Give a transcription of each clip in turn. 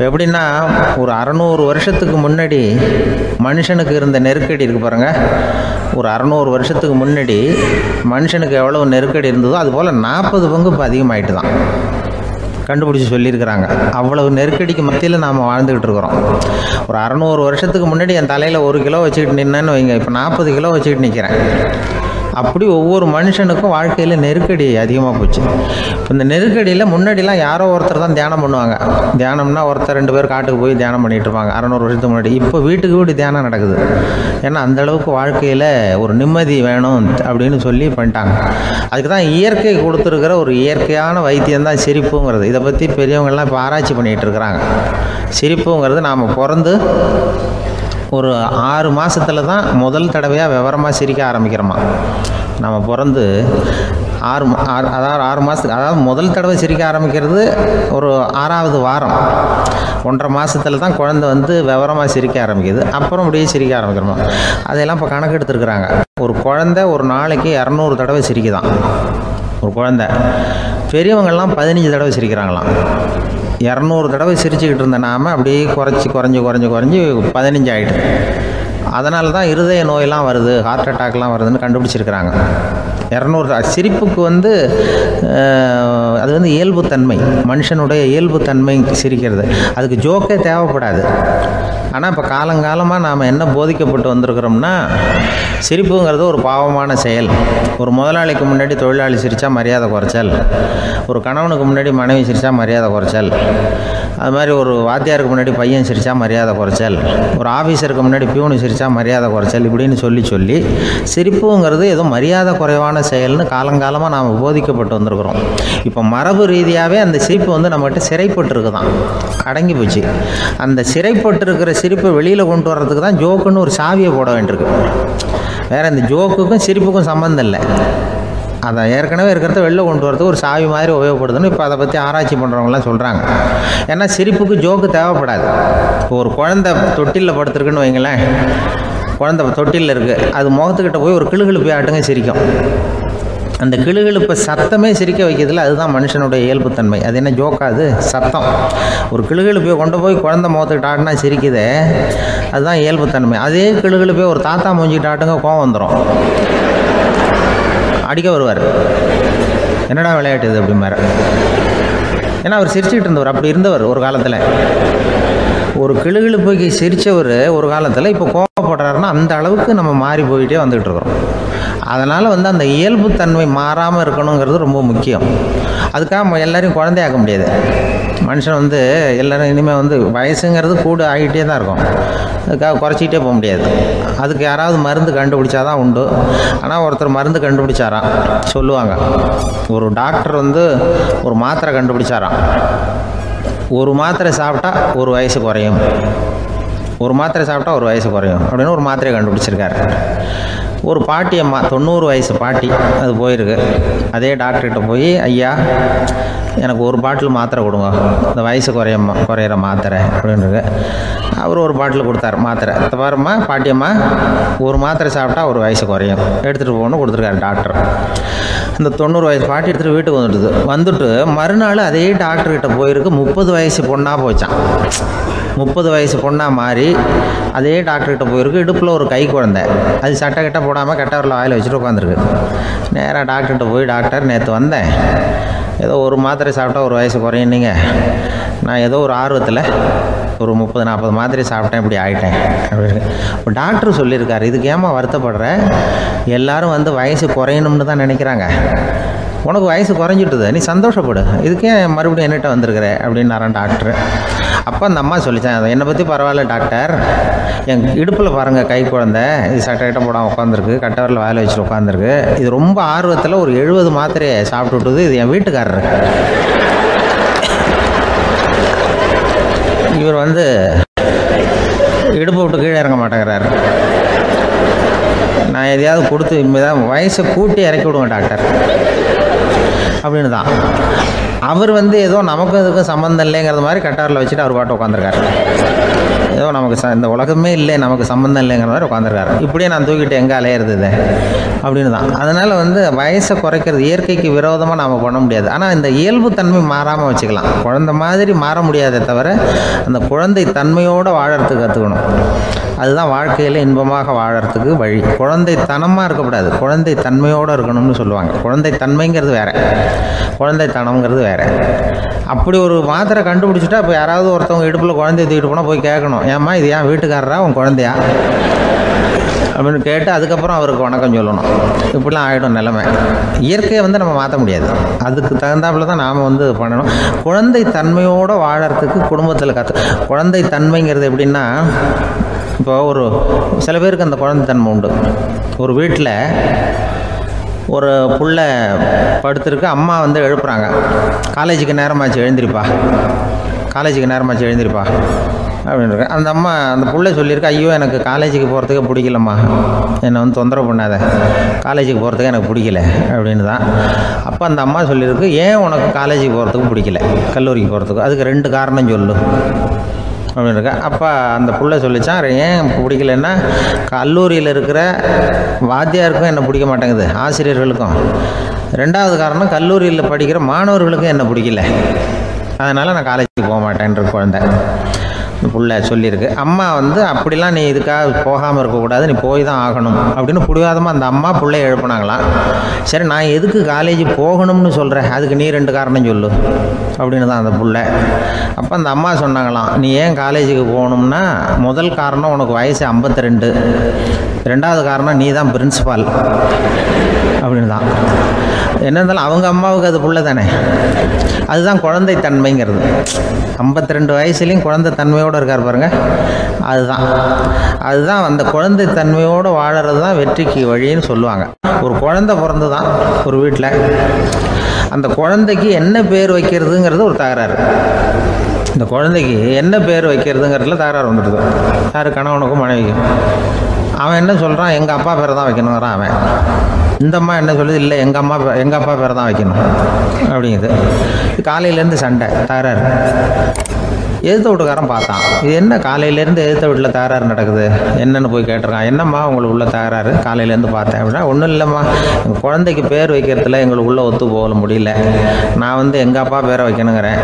எப்படின்னா, ஒரு 600 வருஷத்துக்கு முன்னாடி மனுஷனுக்கு இருந்த நெருக்கடி இருக்குது பாருங்கள். ஒரு 600 வருஷத்துக்கு முன்னாடி மனுஷனுக்கு எவ்வளோ நெருக்கடி இருந்ததோ அதுபோல் 40 பங்கு இப்போ அதிகமாகிட்டு தான் கண்டுபிடிச்சி சொல்லியிருக்கிறாங்க. அவ்வளவு நெருக்கடிக்கு மத்தியில் நாம் வாழ்ந்துக்கிட்டு இருக்கிறோம். ஒரு 600 வருஷத்துக்கு முன்னாடி என் தலையில் 1 கிலோ வச்சுக்கிட்டு நின்னேன்னு வைங்க, இப்போ 40 கிலோ வச்சுக்கிட்டு நிற்கிறேன். அப்படி ஒவ்வொரு மனுஷனுக்கும் வாழ்க்கையில் நெருக்கடி அதிகமாக போச்சு. இப்போ இந்த நெருக்கடியில் முன்னாடிலாம் யாரோ ஒருத்தர் தான் தியானம் பண்ணுவாங்க. தியானம்னா ஒருத்தர் 2 பேர் காட்டுக்கு போய் தியானம் பண்ணிகிட்டு இருப்பாங்க 600 வருஷத்துக்கு முன்னாடி. இப்போ வீட்டுக்கு வீடு தியானம் நடக்குது. ஏன்னா அந்தளவுக்கு வாழ்க்கையில் ஒரு நிம்மதி வேணும் அப்படின்னு சொல்லி பண்ணிட்டாங்க. அதுக்கு தான் இயற்கை கொடுத்துருக்கிற ஒரு இயற்கையான வைத்தியம்தான் சிரிப்புங்கிறது. இதை பற்றி பெரியவங்கள்லாம் இப்போ ஆராய்ச்சி பண்ணிகிட்டு இருக்கிறாங்க. சிரிப்புங்கிறது நாம் பிறந்து ஒரு 6 மாதத்தில் தான் முதல் தடவையாக விவரமாக சிரிக்க ஆரம்பிக்கிறோமா. நம்ம பிறந்து 6 மாதத்துக்கு, அதாவது முதல் தடவை சிரிக்க ஆரம்பிக்கிறது ஒரு 6ஆவது வாரம், 1.5 மாதத்தில் தான் குழந்தை வந்து விவரமாக சிரிக்க ஆரம்பிக்குது. அப்புறம் அப்படியே சிரிக்க ஆரம்பிக்கிறோமா. அதையெல்லாம் இப்போ கணக்கு எடுத்துருக்குறாங்க. ஒரு குழந்தை ஒரு நாளைக்கு 200 தடவை சிரிக்குதான் ஒரு குழந்தை. பெரியவங்கள்லாம் 15 தடவை சிரிக்கிறாங்களாம். 200 தடவை சிரிச்சுக்கிட்டு இருந்த நாம் அப்படியே குறைஞ்சி 15 ஆகிட்டு. அதனால தான் இருதய நோயெல்லாம் வருது, ஹார்ட் அட்டாக்லாம் வருதுன்னு கண்டுபிடிச்சிருக்கிறாங்க. 200 சிரிப்புக்கு வந்து அது வந்து இயல்புத்தன்மை, மனுஷனுடைய இயல்புத்தன்மை சிரிக்கிறது. அதுக்கு ஜோக்கே தேவைப்படாது. ஆனால் இப்போ காலங்காலமாக நாம் என்ன போதிக்கப்பட்டு வந்திருக்கிறோம்னா, சிரிப்புங்கிறது ஒரு பாவமான செயல். ஒரு முதலாளிக்கு முன்னாடி தொழிலாளி சிரித்தா மரியாதை குறைச்சல், ஒரு கணவனுக்கு முன்னாடி மனைவி சிரித்தா மரியாதை குறைச்சல், அது மாதிரி ஒரு வாத்தியாருக்கு முன்னாடி பையன் சிரித்தா மரியாதை குறைச்சல், ஒரு ஆஃபீஸருக்கு முன்னாடி பியூனு சிரித்தா மரியாதை குறைச்சல், இப்படின்னு சொல்லி சிரிப்புங்கிறது ஏதோ மரியாதை குறைவான செயல்னு காலங்காலமாக நாம் போதிக்கப்பட்டு வந்திருக்கிறோம். இப்போ மரபு ரீதியாகவே அந்த சிரிப்பு வந்து நம்மகிட்ட சிறைப்பட்டுருக்குதான், அடங்கி போச்சு. அந்த சிறைப்பட்டிருக்கிற சிரிப்பை வெளியில் கொண்டு வர்றதுக்கு தான் ஜோக்குன்னு ஒரு சாவியை போட வேண்டியிருக்கு. வேறு இந்த ஜோக்குக்கும் சிரிப்புக்கும் சம்மந்தம் இல்லை. அதை ஏற்கனவே இருக்கிறத வெளில கொண்டு வரதுக்கு ஒரு சாவி மாதிரி உபயோகப்படுதுன்னு இப்போ அதை பற்றி ஆராய்ச்சி பண்ணுறவங்களாம் சொல்கிறாங்க. ஏன்னா சிரிப்புக்கு ஜோக்கு தேவைப்படாது. இப்போ ஒரு குழந்தை தொட்டிலில் படுத்துருக்குன்னு வைங்களேன், குழந்தை தொட்டிலில் இருக்குது, அது முகத்துக்கிட்ட போய் ஒரு கிளுகிழுப்பி ஆட்டுங்க சிரிக்கும். அந்த கிளுகிழுப்பை சத்தமே சிரிக்க வைக்கிறதுல அதுதான் மனுஷனுடைய இயல்புத்தன்மை. அது என்ன ஜோக்காது? சத்தம். ஒரு கிளுகிழுப்பையை கொண்டு போய் குழந்தை முகத்துக்கிட்ட ஆட்டினா சிரிக்குதே, அதுதான் இயல்புத்தன்மை. அதே கிளுகிழுப்பையை ஒரு தாத்தா மூஞ்சிக்கிட்ட ஆட்டுங்க, கோவம் வந்துடும், அடிக்க வருவார். என்னடா விளையாட்டு இது அப்படிமாரு. ஏன்னா அவர் சிரிச்சுக்கிட்டு இருந்தவர், அப்படி இருந்தவர் ஒரு காலத்தில். ஒரு கிளுகிழுப்புக்கு சிரித்தவர் ஒரு காலத்தில் இப்போ கோவப்படுறாருன்னா அந்த அளவுக்கு நம்ம மாறி போயிட்டே வந்துக்கிட்டு இருக்கிறோம். அதனால் வந்து அந்த இயல்புத்தன்மை மாறாமல் இருக்கணுங்கிறது ரொம்ப முக்கியம். அதுக்காக எல்லாரையும் குழந்தையாக்க முடியாது. மனுஷன் வந்து எல்லோரும் இனிமேல் வந்து வயசுங்கிறது கூட ஆகிட்டே தான் இருக்கும். அதுக்காக குறைச்சிக்கிட்டே போக முடியாது. அதுக்கு யாராவது மருந்து கண்டுபிடிச்சா தான் உண்டு. ஆனால் ஒருத்தர் மருந்து கண்டுபிடிச்சாராம், சொல்லுவாங்க. ஒரு டாக்டர் வந்து ஒரு மாத்திரை கண்டுபிடிச்சாராம். ஒரு மாத்திரை சாப்பிட்டா ஒரு வயசு குறையும், ஒரு மாத்திரை சாப்பிட்டா ஒரு வயசு குறையும் அப்படின்னு ஒரு மாத்திரையை கண்டுபிடிச்சிருக்காரு. ஒரு பாட்டி அம்மா, 90 வயசு பாட்டி, அது போயிருக்கு. அதே டாக்டர்கிட்ட போய், ஐயா எனக்கு ஒரு பாட்டில் மாத்திரை கொடுங்க, இந்த வயசு குறையிற மாத்திரை அப்படின்றது. அவர் ஒரு பாட்டில் கொடுத்தார் மாத்திரை. பாரும்மா பாட்டியம்மா, ஒரு மாத்திரை சாப்பிட்டா ஒரு வயசு குறையும், எடுத்துகிட்டு போகணும்னு கொடுத்துருக்காரு டாக்டர். இந்த 90 வயசு பாட்டி எடுத்துகிட்டு வீட்டுக்கு வந்துட்டு மறுநாள் அதே டாக்டர்கிட்ட போயிருக்கு. 30 வயசு பொண்ணாக போச்சான். 30 வயசு பொண்ணாக மாறி அதே டாக்டர்கிட்ட போயிருக்கு. இடுப்பில் ஒரு கை குழந்தை, அது சட்டை கிட்ட போடாமல் கட்டவரில் வாயில் வச்சுட்டு உட்காந்துருக்கு. நேராக டாக்டர்கிட்ட போய், டாக்டர் நேற்று வந்தேன், ஏதோ ஒரு மாத்திரை சாப்பிட்டா ஒரு வயசு குறையுன்னீங்க, நான் ஏதோ ஒரு ஆர்வத்தில் ஒரு 30-40 மாத்திரை சாப்பிட்டேன், இப்படி ஆகிட்டேன் அப்படின்னு. இப்போ டாக்டர் சொல்லியிருக்காரு, இதுக்கு ஏமா வருத்தப்படுற, எல்லாரும் வந்து வயசு குறையணும்னு தான் நினைக்கிறாங்க, உனக்கு வயசு குறைஞ்சிட்டுது, நீ சந்தோஷப்படு, இதுக்கே மறுபடியும் என்னகிட்ட வந்திருக்கிற அப்படின்னாரான் டாக்டர். அப்போ அந்த அம்மா சொல்லித்தேன், என்னை பற்றி பரவாயில்ல டாக்டர், என் இடுப்பில் பாருங்கள் கை குழந்தை, இது சட்டை கிட்ட போடாமல் உட்காந்துருக்கு, கட்டவரில் வாயில் வச்சுட்டு உட்காந்துருக்கு, இது ரொம்ப ஆர்வத்தில் ஒரு 70 மாத்திரையை சாப்பிட்டு விட்டுது, இது என் வீட்டுக்காரரு. இவர் வந்து இடுப்பை விட்டு கீழே இறங்க மாட்டேங்கிறாரு. நான் எதையாவது கொடுத்து இனிமேதான் வயசை கூட்டி இறக்கி விடுவேன் டாக்டர். அப்படின்னு தான். அவர் ஏதோ நமக்கும் இதுக்கும் சம்மந்தம் இல்லைங்கிறது மாதிரி கட்டாரில் வச்சுட்டு அவர் பாட்டு உட்காந்துருக்காரு. ஏதோ நமக்கு இந்த உலகமே இல்லை, நமக்கு சம்மந்தம் இல்லைங்கிற மாதிரி உட்காந்துருக்காரு. இப்படியே நான் தூக்கிட்டு எங்கே அலையிறது இது அப்படின்னு தான். அதனால் வயசை குறைக்கிறது இயற்கைக்கு விரோதமாக நாம் பண்ண முடியாது. ஆனால் இந்த இயல்பு தன்மை மாறாமல் வச்சுக்கலாம். குழந்தை மாதிரி மாற முடியாதே தவிர அந்த குழந்தை தன்மையோடு வாழறதுக்கு கற்றுக்கணும். அதுதான் வாழ்க்கையில் இன்பமாக வாழறதுக்கு வழி. குழந்தை தனமாக இருக்கக்கூடாது, குழந்தை தன்மையோடு இருக்கணும்னு சொல்லுவாங்க. குழந்தை தன்மைங்கிறது வேறு, குழந்தை தனம்ங்கிறது வேறு. அப்படி ஒரு மாத்திரை கண்டுபிடிச்சிட்டா இப்போ யாராவது ஒருத்தவங்க இடுப்பில் குழந்தைய தூக்கிட்டு போனால் போய் கேட்கணும், ஏம்மா இது ஏன் வீட்டுக்காரரா உன் குழந்தையா அப்படின்னு கேட்டு அதுக்கப்புறம் அவருக்கு வணக்கம் சொல்லணும். இப்படிலாம் ஆகிடும் நிலைமை. இயற்கையை நம்ம மாற்ற முடியாது. அதுக்கு தகுந்தாப்புல தான் நாம் பண்ணணும். குழந்தை தன்மையோடு வாழறதுக்கு குடும்பத்தில் குழந்தை தன்மைங்கிறது எப்படின்னா, இப்போ சில பேருக்கு அந்த குழந்தை தன்மை உண்டு. ஒரு வீட்டில் ஒரு புள்ள படுத்துருக்கு, அம்மா எழுப்புறாங்க, காலேஜுக்கு நேரமாச்சு எழுந்திரிப்பா, காலேஜுக்கு நேரமாச்சு எழுந்திரிப்பா அப்படின்னு. அந்த அம்மா அந்த புள்ள சொல்லியிருக்கு, ஐயோ எனக்கு காலேஜுக்கு போகிறதுக்கு பிடிக்கலம்மா, என்னை தொந்தரவு பண்ணாத, காலேஜுக்கு போகிறதுக்கு எனக்கு பிடிக்கல அப்படின்னு தான். அப்போ அந்த அம்மா சொல்லியிருக்கு, ஏன் உனக்கு காலேஜுக்கு போகிறதுக்கு பிடிக்கல, கல்லூரிக்கு போகிறதுக்கு, அதுக்கு 2 காரணம் சொல்லு அப்படின்னு இருக்கா. அப்போ அந்த புள்ள சொல்லிச்சான், ஏன் பிடிக்கலன்னா கல்லூரியில் இருக்கிற வாத்தியாருக்கும் என்ன பிடிக்க மாட்டேங்குது, ஆசிரியர்களுக்கும். 2வது காரணம், கல்லூரியில் படிக்கிற மாணவர்களுக்கும் என்ன பிடிக்கல, அதனால் நான் காலேஜுக்கு போக மாட்டேன்ற குழந்தை புள்ள சொல்லியிருக்கு. அம்மா அப்படிலாம் நீ இதுக்காக போகாமல் இருக்கக்கூடாது, நீ போய் தான் ஆகணும் அப்படின்னு பிடிவாதமாக அந்த அம்மா பிள்ளைய எழுப்புனாங்களாம். சரி, நான் எதுக்கு காலேஜ் போகணும்னு சொல்கிறேன், அதுக்கு நீ 2 காரணம் சொல்லு அப்படின்னு தான் அந்த புள்ள. அப்போ அந்த அம்மா சொன்னாங்களாம், நீ ஏன் காலேஜுக்கு போகணும்னா, முதல் காரணம் உனக்கு வயசு 52, 2வது காரணம் நீ தான் பிரின்சிபால் அப்படின்னு தான். என்ன இருந்தாலும் அவங்க அம்மாவுக்கு அது புள்ள தானே. அதுதான் குழந்தை தன்மைங்கிறது. 52 வயசுலேயும் குழந்தை தன்மையோடு இருக்கார் பாருங்க, அதுதான் அந்த குழந்தை தன்மையோடு வாழறது தான் வெற்றிக்கு வழின்னு சொல்லுவாங்க. ஒரு குழந்தை பிறந்து தான் ஒரு வீட்டில், அந்த குழந்தைக்கு என்ன பேர் வைக்கிறதுங்கிறது ஒரு தகராறு. இந்த குழந்தைக்கு என்ன பேர் வைக்கிறதுங்கிறதுல தகராறு வந்துடுது. யார், கணவனுக்கும் மனைவிக்கும். அவன் என்ன சொல்கிறான், எங்கள் அப்பா பேரை தான் வைக்கணுங்கிறான் அவன். இந்த அம்மா என்ன சொல்லுது, இல்லை எங்கள் அப்பா பேரை தான் வைக்கணும் அப்படிங்குது. காலையிலேருந்து சண்டை, தகராறு. எதிர்த்த வீட்டுக்காரன் பார்த்தான், இது என்ன காலையிலேருந்து எதிர்த்த வீட்டில் தகராறு நடக்குது, என்னென்னு போய் கேட்டிருக்கான். என்னம்மா உங்களுக்கு உள்ள தகராறு, காலையிலேருந்து பார்த்தேன் அப்படின்னா. ஒன்றும் இல்லைம்மா, எங்கள் குழந்தைக்கு பேர் வைக்கிறதுல எங்களுக்கு உள்ளே ஒத்து போக முடியல, நான் எங்கள் அப்பா பேரை வைக்கணுங்கிறேன்,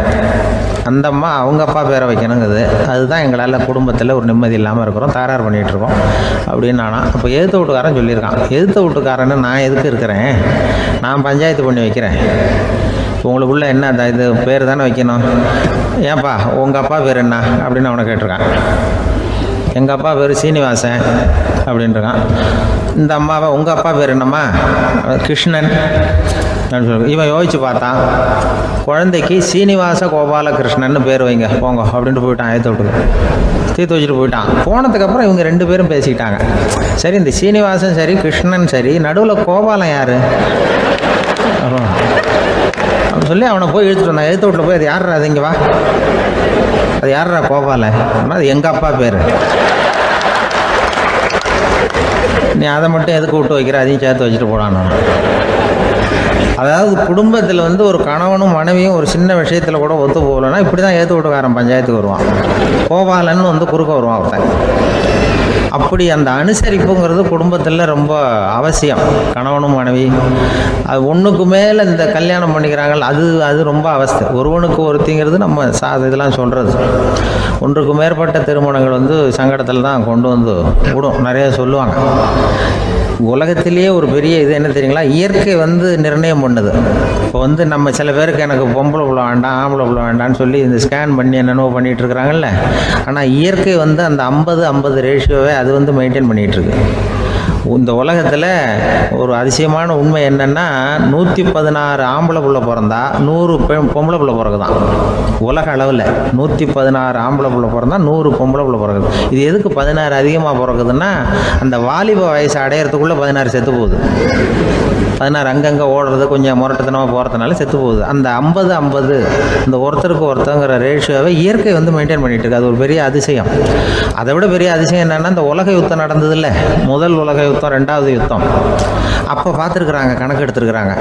அந்த அம்மா அவங்க அப்பா பேரை வைக்கணுங்குது. அதுதான் எங்களால் குடும்பத்தில் ஒரு நிம்மதி இல்லாமல் இருக்கிறோம், தகராறு பண்ணிகிட்ருக்கோம் அப்படின்னு நானா. அப்போ எதிர்த்த வீட்டுக்காரன் சொல்லியிருக்கான், எதிர்த்த வீட்டுக்காரன்னு நான் எதுக்கு இருக்கிறேன், நான் பஞ்சாயத்து பண்ணி வைக்கிறேன், உங்களுக்குள்ள என்ன இது பேர் தானே வைக்கணும், ஏன்பா உங்கள் அப்பா பேர் என்ன அப்படின்னு அவனை கேட்டிருக்கான். எங்கள் அப்பா பேர் சீனிவாசன் அப்படின்ட்டுருக்கான். இந்த அம்மாவை உங்கள் அப்பா பேர் என்னம்மா, கிருஷ்ணன் அப்படின்னு சொல்லி. இவன் யோசிச்சு பார்த்தான், குழந்தைக்கு சீனிவாச கோபாலகிருஷ்ணன் பேர் வைங்க போங்க அப்படின்ட்டு போயிட்டான். ஏற்ற விட்டுக்கு தீர்த்து வச்சுட்டு போயிட்டான். போனதுக்கப்புறம் இவங்க 2 பேரும் பேசிக்கிட்டாங்க. சரி, இந்த சீனிவாசன் சரி, கிருஷ்ணன் சரி, நடுவில் கோபாலம் யார் அப்படின்னு சொல்லி அவனை போய் இழுத்துட்டு வந்தான். எழுத்து வீட்டில் போய், அது யாரா, அது இங்கே வா, அது யாரா கோபாலன், அது எங்கள் அப்பா பேர், நீ அதை மட்டும் எதுக்கு விட்டு வைக்கிற, அதையும் சேர்த்து வச்சுட்டு போடான்னு. அதாவது குடும்பத்தில் ஒரு கணவனும் மனைவியும் ஒரு சின்ன விஷயத்தில் கூட ஒத்து போகலன்னா இப்படி தான் ஏற்று வீட்டுக்காரன் பஞ்சாயத்துக்கு வருவான். கோபாலன்னு குறுக்க வருவான் ஒருத்தன். அப்படி அந்த அனுசரிப்புங்கிறது குடும்பத்தில் ரொம்ப அவசியம். கணவனும் மனைவி அது ஒன்றுக்கு மேலே இந்த கல்யாணம் பண்ணிக்கிறாங்க, அது ரொம்ப அவஸ்தை. ஒருவனுக்கு ஒருத்திங்கிறது நம்ம இதெல்லாம் சொல்கிறது. ஒன்றுக்கு மேற்பட்ட திருமணங்கள் சங்கடத்தில் தான் கொண்டு விடும். நிறைய சொல்லுவாங்க. உலகத்திலேயே ஒரு பெரிய இது என்ன தெரியுங்களா, இயற்கை நிர்ணயம் பண்ணுது. இப்போ நம்ம சில பேருக்கு எனக்கு பொம்பளை பிள்ளை வேண்டாம், ஆம்பளை பிள்ளை வேண்டான்னு சொல்லி இந்த ஸ்கேன் பண்ணி என்னென்னவோ பண்ணிகிட்டு இருக்கிறாங்கல்ல. ஆனால் இயற்கை அந்த 50-50 ரேஷியோவை அது மெயின்டைன் பண்ணிகிட்ருக்கு. இந்த உலகத்தில் ஒரு அதிசயமான உண்மை என்னென்னா, 116 ஆம்பளை பிள்ளை பிறந்தா 100 பொம்பளை பிள்ளை பிறகுதான். உலக அளவில் 116 ஆம்பளை பிள்ளை பிறந்தா 100 பொம்பளை பிள்ளை பிறகுது. இது எதுக்கு 16 அதிகமாக பிறகுதுன்னா, அந்த வாலிப வயசு அடையிறதுக்குள்ளே 16 செத்து போகுது. 16 அங்கங்கே ஓடுறது, கொஞ்சம் முரட்டுத்தனமாக போகிறதுனால செத்து போகுது. அந்த 50-50 இந்த ஒருத்தருக்கு ஒருத்தங்கிற ரேஷியோவை இயற்கை மெயின்டைன் பண்ணிகிட்டு இருக்கு. அது ஒரு பெரிய அதிசயம். அதை விட பெரிய அதிசயம் என்னென்னா, இந்த உலக யுத்தம் நடந்ததில்ல, முதல் உலக யுத்தம் யுத்தம், 2வது யுத்தம். அப்போ பார்த்துருக்குறாங்க, கணக்கு எடுத்துருக்குறாங்க.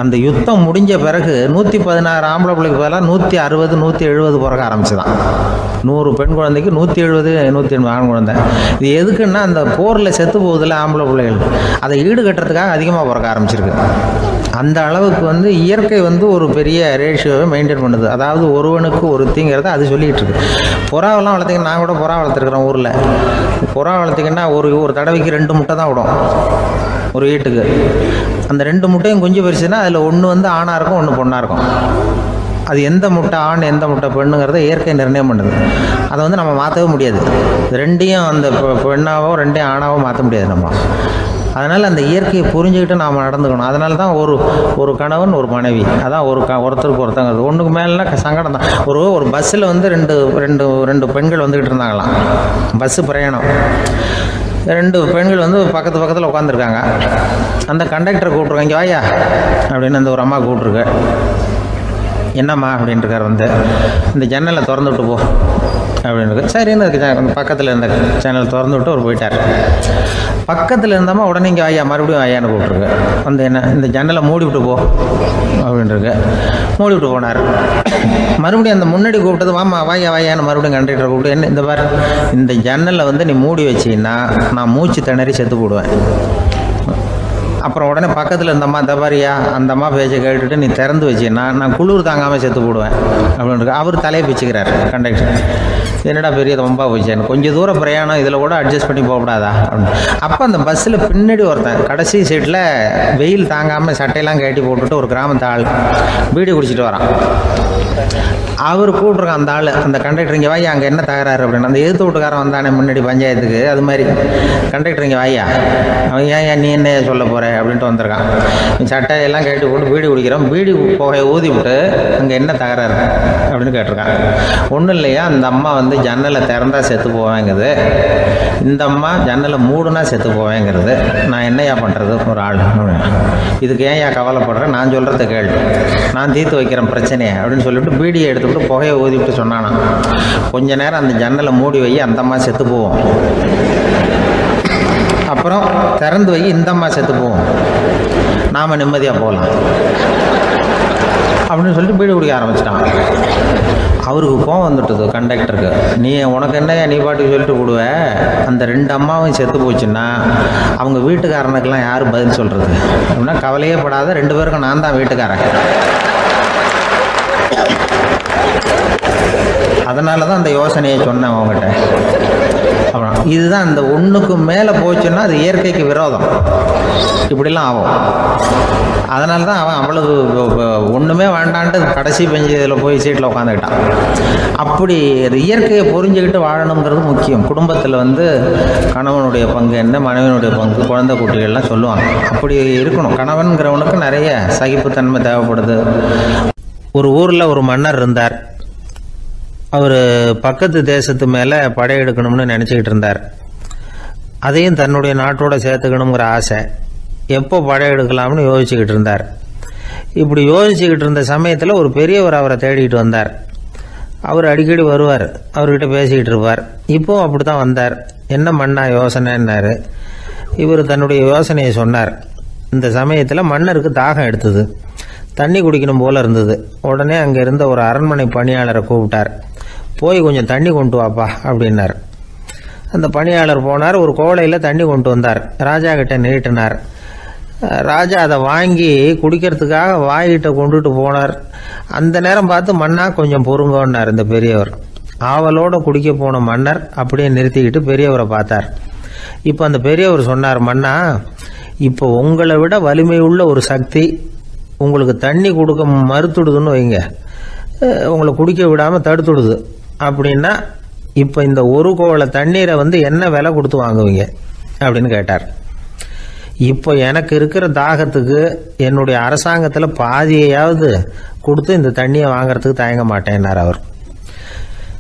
அந்த யுத்தம் முடிஞ்ச பிறகு 116 ஆம்பளை பிள்ளைக்கு பதிலாக 160 170 பிறக்க ஆரம்பிச்சுதான். 100 பெண் குழந்தைக்கு 170 180 ஆண் குழந்தை. இது எதுக்குன்னா அந்த போரில் செத்து போகுதில்ல ஆம்பளை பிள்ளைகள், அதை ஈடுகட்டுறதுக்காக அதிகமாக பிறக்க ஆரம்பிச்சிருக்கு. அந்த அளவுக்கு இயற்கை ஒரு பெரிய ரேஷியோவை மெயின்டைன் பண்ணுது. அதாவது ஒருவனுக்கு ஒருத்திங்கிறத அது சொல்லிகிட்டு இருக்கு. புறாவெல்லாம் வளர்த்திங்கன்னா, நான் கூட புறா வளர்த்துருக்குறேன் ஊரில். புறா வளர்த்திங்கன்னா ஒரு தடவைக்கு 2 முட்டை தான் விடும் ஒரு வீட்டுக்கு. அந்த 2 முட்டையும் குஞ்சு பறிச்சுன்னா அதில் ஒன்று ஆணாக இருக்கும், ஒன்று பொண்ணாக இருக்கும். அது எந்த முட்டை ஆண் எந்த முட்டை பெண்ணுங்கிறத இயற்கை நிர்ணயம் பண்ணுது. அதை நம்ம மாற்றவே முடியாது. ரெண்டையும் அந்த பெண்ணாவோ 2 ஆணாவோ மாற்ற முடியாது நம்ம. அதனால் அந்த இயற்கையை புரிஞ்சுக்கிட்டு நாம் நடந்துக்கணும். அதனால தான் ஒரு கணவன் ஒரு மனைவி, அதான் ஒருத்தருக்கு ஒருத்தங்கிறது. ஒன்றுக்கு மேலேனா சங்கடம் தான். ஒரு பஸ்ஸில் ரெண்டு பெண்கள் வந்துக்கிட்டு இருந்தாங்களாம். பஸ்ஸு பிரயாணம். 2 பெண்கள் பக்கத்தில் உட்காந்துருக்காங்க. அந்த கண்டக்டரை கூப்பிட்ருக்காங்க, இங்கே வாயா அப்படின்னு அந்த ஒரு அம்மா கூப்பிட்ருக்கு. என்னம்மா அப்படின்ட்டுருக்கார். இந்த ஜன்னலை திறந்து விட்டு போ அப்படின்னு. சரின்னு அதுக்கு பக்கத்தில் இருந்த சேனல் திறந்து விட்டு அவர் போயிட்டார். பக்கத்தில் இருந்தம்மா உடனே இங்கே வாயா மறுபடியும் வாயான்னு கூப்பிட்ருக்கு. என்ன இந்த ஜன்னலை மூடி விட்டு போ அப்படின்ட்டுருக்கு. மூடி விட்டு போனார். மறுபடியும் அந்த முன்னாடி கூப்பிட்டது வாமா வாயான்னு மறுபடியும் கண்டக்டரை கூப்பிட்டு, என்ன இந்த பார், இந்த ஜன்னலை நீ மூடி வச்சின்னா நான் மூச்சு திணறி செத்து போடுவேன். அப்புறம் உடனே பக்கத்தில் இந்த அம்மா தபாரியா அந்த அம்மா பேச்சை கேட்டுட்டு நீ திறந்து வச்சின்னா நான் குளிர் தாங்காமல் செத்து போடுவேன் அப்படின்னு. அவர் தலையை பிச்சுக்கிறார் கண்டக்டர். என்னடா பெரிய ரொம்ப போச்சேன்னு, கொஞ்சம் தூரம் பிரயாணம், இதில் கூட அட்ஜஸ்ட் பண்ணி போகக்கூடாதா அப்படின்னு. அப்போ அந்த பஸ்ஸில் பின்னாடி ஒருத்தன் கடைசி சீட்டில் வெயில் தாங்காமல் சட்டையெல்லாம் கட்டி போட்டுட்டு ஒரு கிராமத்து ஆள் பீடி குடிச்சிட்டு வரான். அவர் கூப்பிட்ருக்கான் அந்த ஆள், அந்த கண்டக்டர் இங்கே வாயா அங்கே என்ன தகராறு அப்படின்னு. அந்த எதிர்த்து வீட்டுக்காரன் வந்தானே முன்னாடி பஞ்சாயத்துக்கு, அது மாதிரி கண்டக்டர் இங்கே வாயா, அவன் ஏன் நீ என்ன சொல்ல போகிற அப்படின்ட்டு வந்திருக்கான். சட்டையெல்லாம் கட்டி போட்டு பீடி குடிக்கிறோம், பீடி புகையை ஊதி விட்டு அங்கே என்ன தகராறு அப்படின்னு கேட்டிருக்கான். ஒன்றும் இல்லையா, அந்த அம்மா ஜன்னலை திறந்தா செத்து போவேங்குது, இந்த அம்மா ஜன்னலை மூடுனா செத்து போவேங்கிறது. நான் என்னையா பண்ணுறது ஒரு ஆள், இதுக்கு ஏன் கவலைப்படுறேன், நான் சொல்கிறத கேள்வி, நான் தீர்த்து வைக்கிறேன் பிரச்சனையை அப்படின்னு சொல்லிவிட்டு பீடியை எடுத்துவிட்டு புகையை ஊதிவிட்டு சொன்னானா, கொஞ்ச நேரம் அந்த ஜன்னலை மூடி வை, அந்த அம்மா செத்து போவோம், அப்புறம் திறந்து வை, இந்த அம்மா செத்து போவோம், நாம் நிம்மதியாக போகலாம் அப்படின்னு சொல்லிட்டு பீடி குடிக்க ஆரம்பிச்சிட்டான். அவருக்கு கோவம் வந்துட்டுது கண்டக்டருக்கு. உனக்கு என்னையா நீ பாட்டுக்கு சொல்லிட்டு விடுவ, அந்த 2 அம்மாவும் செத்து போச்சுன்னா அவங்க வீட்டுக்காரனுக்கெல்லாம் யார் பதில் சொல்கிறது அப்படின்னா, கவலையே படாத, 2 பேருக்கும் நான் தான் வீட்டுக்காரன். அதனால தான் அந்த யோசனையை சொன்னேன் அவங்ககிட்ட. அப்புறம் இதுதான், அந்த ஒன்றுக்கு மேலே போச்சுன்னா அது இயற்கைக்கு விரோதம், இப்படிலாம் ஆகும். அதனால தான் அவன் அவ்வளவு ஒன்றுமே வேண்டான்ட்டு கடைசி பெஞ்சு இதில் போய் சீட்டில் உட்காந்துக்கிட்டான். அப்படி இயற்கையை புரிஞ்சுக்கிட்டு வாழணுங்கிறது முக்கியம். குடும்பத்தில் கணவனுடைய பங்கு என்ன, மனைவியினுடைய பங்கு, குழந்தை குட்டிகள்லாம் சொல்லுவாங்க. அப்படி இருக்கணும். கணவன்கிறவனுக்கு நிறைய சகிப்புத்தன்மை தேவைப்படுது. ஒரு ஊரில் ஒரு மன்னர் இருந்தார். அவர் பக்கத்து தேசத்து மேலே படையெடுக்கணும்னு நினச்சிக்கிட்டு இருந்தார். அதையும் தன்னுடைய நாட்டோட சேர்த்துக்கணுங்கிற ஆசை. எப்போ படையெடுக்கலாம்னு யோசிச்சுக்கிட்டு இருந்தார். இப்படி யோசிச்சுக்கிட்டு இருந்த சமயத்தில் ஒரு பெரியவர் அவரை தேடிக்கிட்டு வந்தார். அவர் அடிக்கடி வருவார், அவர்கிட்ட பேசிக்கிட்டு இருப்பார். இப்போவும் அப்படி தான் வந்தார். என்ன மன்னா யோசனைன்னாரு. இவர் தன்னுடைய யோசனையை சொன்னார். இந்த சமயத்தில் மன்னருக்கு தாகம் எடுத்தது, தண்ணி குடிக்கணும் போல இருந்தது. உடனே அங்கே இருந்த ஒரு அரண்மனை பணியாளரை கூப்பிட்டார். போய் கொஞ்சம் தண்ணி கொண்டு வாப்பா அப்படின்னார். அந்த பணியாளர் போனார், ஒரு கோலையில் தண்ணி கொண்டு வந்தார். ராஜா கிட்ட நீட்டினார். ராஜா அதை வாங்கி குடிக்கிறதுக்காக வாய்கிட்ட கொண்டுட்டு போனார். அந்த நேரம் பார்த்து, மன்னா கொஞ்சம் பொறுங்கன்னார் இந்த பெரியவர். ஆவலோட குடிக்க போன மன்னர் அப்படியே நிறுத்திக்கிட்டு பெரியவரை பார்த்தார். இப்போ அந்த பெரியவர் சொன்னார், மன்னா, இப்போ உங்களை விட வலிமை உள்ள ஒரு சக்தி உங்களுக்கு தண்ணி கொடுக்க மறுத்துடுதுன்னு வைங்க, உங்களை குடிக்க விடாமல் தடுத்துடுது அப்படின்னா, இப்போ இந்த ஒரு கோவலை தண்ணீரை என்ன விலை கொடுத்து வாங்குவீங்க அப்படின்னு கேட்டார். இப்போ எனக்கு இருக்கிற தாகத்துக்கு என்னுடைய அரசாங்கத்தில் பாதியையாவது கொடுத்து இந்த தண்ணியை வாங்கிறதுக்கு தயங்க மாட்டேன்னார் அவர்.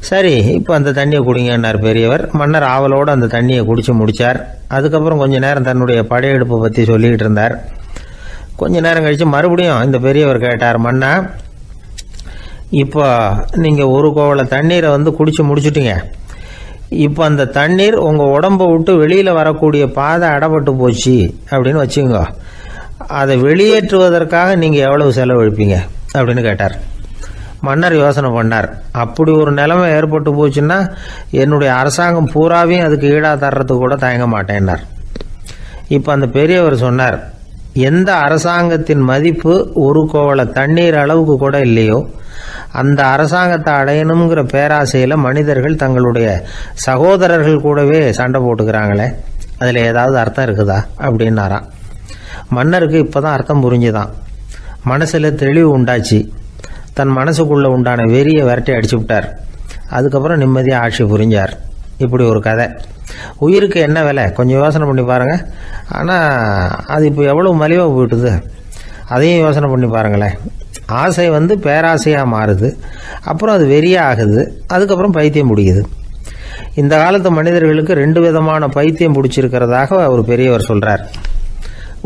சரி, இப்போ அந்த தண்ணியை குடிங்கன்னார் பெரியவர். மன்னர் ஆவலோடு அந்த தண்ணியை குடிச்சு முடித்தார். அதுக்கப்புறம் கொஞ்ச நேரம் தன்னுடைய படையெடுப்பை பற்றி சொல்லிக்கிட்டு இருந்தார். கொஞ்ச நேரம் கழித்து மறுபடியும் இந்த பெரியவர் கேட்டார், மன்னா, இப்போ நீங்கள் ஒரு கோவலை தண்ணீரை குடிச்சு முடிச்சுட்டீங்க, இப்போ அந்த தண்ணீர் உங்கள் உடம்பை விட்டு வெளியில் வரக்கூடிய பாதை அடைபட்டு போச்சு அப்படின்னு வச்சுக்கோங்க. அதை வெளியேற்றுவதற்காக நீங்கள் எவ்வளவு செலவழிப்பீங்க அப்படின்னு கேட்டார். மன்னர் யோசனை பண்ணார். அப்படி ஒரு நிலைமை ஏற்பட்டு போச்சுன்னா என்னுடைய அரசாங்கம் பூராவையும் அதுக்கு ஈடாக தர்றதுக்கு கூட தயங்க மாட்டேன்னார். இப்போ அந்த பெரியவர் சொன்னார், எந்த அரசாங்கத்தின் மதிப்பு ஒரு கோவள தண்ணீர் அளவுக்கு கூட இல்லையோ அந்த அரசாங்கத்தை அடையணுங்கிற பேராசையில் மனிதர்கள் தங்களுடைய சகோதரர்கள் கூடவே சண்டை போட்டுக்கிறாங்களே, அதில் ஏதாவது அர்த்தம் இருக்குதா அப்படின்னாராம். மன்னருக்கு இப்போ தான் அர்த்தம் புரிஞ்சுதான். மனசில் தெளிவு உண்டாச்சு. தன் மனசுக்குள்ளே உண்டான வெறியை விரட்டி அடிச்சு விட்டார். அதுக்கப்புறம் நிம்மதியாக ஆட்சி புரிஞ்சார். இப்படி ஒரு கதை. உயிருக்கு என்ன விலை கொஞ்சம் யோசனை பண்ணி பாருங்கள். ஆனால் அது இப்போ எவ்வளோ மலிவாக போயிட்டுது, அதையும் யோசனை பண்ணி பாருங்களேன். ஆசை பேராசையாக மாறுது, அப்புறம் அது வெறியாக ஆகுது, அதுக்கப்புறம் பைத்தியம் பிடிக்குது. இந்த காலத்து மனிதர்களுக்கு 2 விதமான பைத்தியம் பிடிச்சிருக்கிறதாக ஒரு பெரியவர் சொல்கிறார்.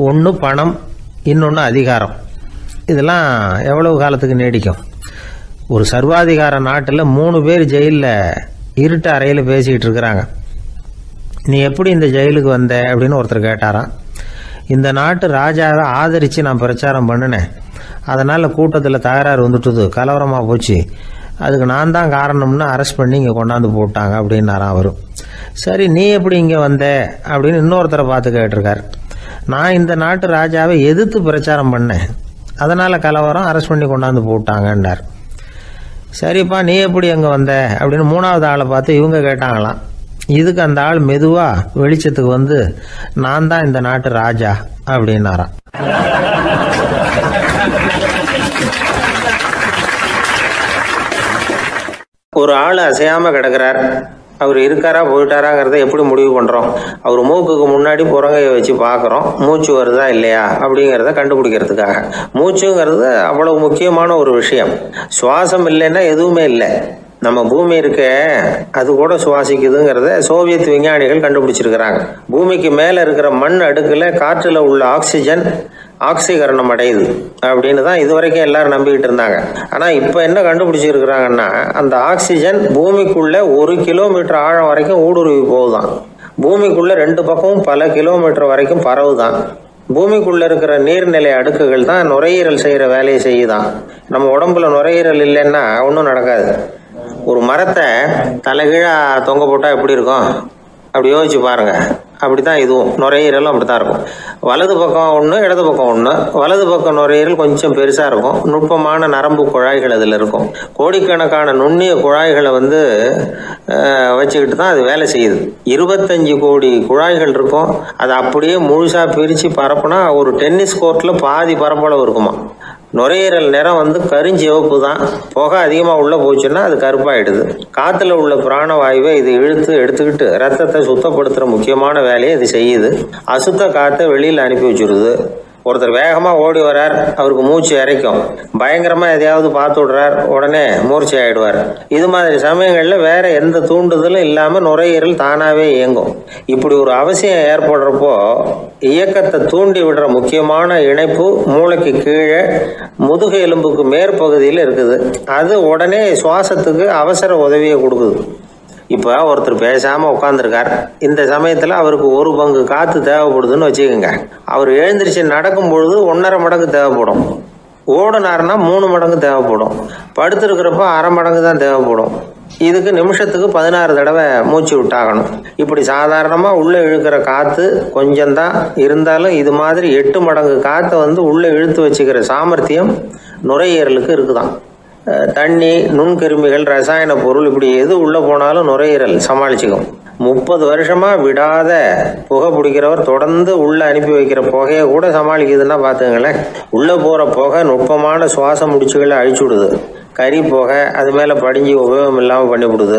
ஒன்று பணம், இன்னொன்று அதிகாரம். இதெல்லாம் எவ்வளவு காலத்துக்கு நீடிக்கும்? ஒரு சர்வாதிகார நாட்டில் 3 பேர் ஜெயிலில் இருட்டு அறையில் பேசிக்கிட்டு இருக்கிறாங்க. நீ எப்படி இந்த ஜெயிலுக்கு வந்த அப்படின்னு ஒருத்தர் கேட்டாராம். இந்த நாட்டு ராஜாவை ஆதரித்து நான் பிரச்சாரம் பண்ணினேன், அதனால் கூட்டத்தில் தகராறு வந்துட்டுது, கலவரமாக போச்சு, அதுக்கு நான் தான் காரணம்னு அரெஸ்ட் பண்ணி இங்கே கொண்டாந்து போட்டாங்க அப்படின்னாராம் அவரு. சரி, நீ எப்படி இங்கே வந்த அப்படின்னு இன்னொருத்தரை பார்த்து கேட்டிருக்கார். நான் இந்த நாட்டு ராஜாவை எதிர்த்து பிரச்சாரம் பண்ணேன், அதனால் கலவரம், அரெஸ்ட் பண்ணி கொண்டாந்து போட்டாங்கன்னார். சரிப்பா, நீ எப்படி அங்கே வந்த அப்படின்னு 3வது ஆளை பார்த்து இவங்க கேட்டாங்களாம். இதுக்கு அந்த ஆள் மெதுவாக வெளிச்சத்துக்கு நான் தான் இந்த நாட்டு ராஜா அப்படின்னாராம். ஒரு ஆள் அசையாமல் கிடக்கிறார். அவர் இருக்காரா போயிட்டாராங்கிறத எப்படி முடிவு பண்ணுறோம்? அவர் மூக்குக்கு முன்னாடி புறங்கையை வச்சு பார்க்குறோம், மூச்சு வருதா இல்லையா அப்படிங்கிறத கண்டுபிடிக்கிறதுக்காக. மூச்சுங்கிறது அவ்வளவு முக்கியமான ஒரு விஷயம். சுவாசம் இல்லைன்னா எதுவுமே இல்லை. நம்ம பூமி இருக்க அது கூட சுவாசிக்குதுங்கிறத சோவியத் விஞ்ஞானிகள் கண்டுபிடிச்சிருக்கிறாங்க. பூமிக்கு மேலே இருக்கிற மண் அடுக்கில் காற்றில் உள்ள ஆக்சிஜன் ஆக்சிகரணம் அடையுது அப்படின்னு தான் இதுவரைக்கும் எல்லாரும் நம்பிக்கிட்டு இருந்தாங்க. ஆனால் இப்போ என்ன கண்டுபிடிச்சிருக்கிறாங்கன்னா, அந்த ஆக்சிஜன் பூமிக்குள்ளே 1 கிலோமீட்டர் ஆழம் வரைக்கும் ஊடுருவி போகுதான். பூமிக்குள்ளே 2 பக்கமும் பல கிலோமீட்டர் வரைக்கும் பரவுதான். பூமிக்குள்ளே இருக்கிற நீர்நிலை அடுக்குகள் தான் நுரையீரல் செய்கிற வேலையை செய்யுதான். நம்ம உடம்புல நுரையீரல் இல்லைன்னா ஒன்றும் நடக்காது. ஒரு மரத்தை தலைகீழாக தொங்க போட்டால் எப்படி இருக்கும் அப்படி யோசிச்சு பாருங்க. அப்படித்தான் இதுவும், நுரையீரலும் அப்படித்தான் இருக்கும். வலது பக்கம் ஒன்று, இடது பக்கம் ஒன்று. வலது பக்கம் நுரையீரல் கொஞ்சம் பெருசாக இருக்கும், நுட்பமான நரம்பு குழாய்கள் அதில் இருக்கும். கோடிக்கணக்கான நுண்ணிய குழாய்களை வச்சுக்கிட்டு தான் அது வேலை செய்யுது. 25 கோடி குழாய்கள் இருக்கும். அதை அப்படியே முழுசாக பிரித்து பரப்புனா ஒரு டென்னிஸ் கோர்ட்டில் பாதி பரப்பளவு இருக்குமா. நுரையீரல் நிறம் கருஞ்சிவப்பு தான். புகை அதிகமாக உள்ளே போச்சுன்னா அது கருப்பாயிடுது. காற்றுல உள்ள பிராணவாயுவை இது இழுத்து எடுத்துக்கிட்டு ரத்தத்தை சுத்தப்படுத்துகிற முக்கியமான வேலையை இது செய்யுது. அசுத்த காற்றை வெளியில் அனுப்பி வச்சுருது. ஒருத்தர் வேகமாக ஓடி வர்றார், அவருக்கு மூச்சு இறைக்கும். பயங்கரமாக எதையாவது பார்த்து விடுறார், உடனே மூர்ச்சை ஆகிடுவார். இது மாதிரி சமயங்களில் வேற எந்த தூண்டுதலும் இல்லாமல் நுரையீரல் தானாகவே இயங்கும். இப்படி ஒரு அவசியம் ஏற்படுறப்போ இயக்கத்தை தூண்டி விடுற முக்கியமான இணைப்பு மூளைக்கு கீழே முதுகு எலும்புக்கு மேற்பகுதியில் இருக்குது. அது உடனே சுவாசத்துக்கு அவசர உதவியை கொடுக்குது. இப்போ ஒருத்தர் பேசாமல் உட்காந்துருக்கார். இந்த சமயத்தில் அவருக்கு 1 பங்கு காற்று தேவைப்படுதுன்னு வச்சுக்கோங்க. அவர் எழுந்திரிச்சு நடக்கும் பொழுது 1.5 மடங்கு தேவைப்படும். ஓடினார்னா 3 மடங்கு தேவைப்படும். படுத்திருக்கிறப்ப 1/2 மடங்கு தான் தேவைப்படும். இதுக்கு நிமிஷத்துக்கு 16 தடவை மூச்சு விட்டாகணும். இப்படி சாதாரணமாக உள்ளே இழுக்கிற காற்று கொஞ்சம்தான் இருந்தாலும் இது மாதிரி 8 மடங்கு காற்றை உள்ளே இழுத்து வச்சுக்கிற சாமர்த்தியம் நுரையீரலுக்கு இருக்குதான். தண்ணி, நுண்கிருமிகள், ரசாயன பொருள் இப்படி எது உள்ளே போனாலும் நுரையீரல் சமாளிச்சுக்கும். 30 வருஷமாக விடாத புகை பிடிக்கிறவர் தொடர்ந்து உள்ளே அனுப்பி வைக்கிற புகையை கூட சமாளிக்குதுன்னா பார்த்துங்களேன். உள்ளே போகிற புகை நுட்பமான சுவாச முடிச்சுகளை அழிச்சு விடுது. கறி புகை அது மேலே படிஞ்சு உபயோகம் இல்லாமல் பண்ணிவிடுது.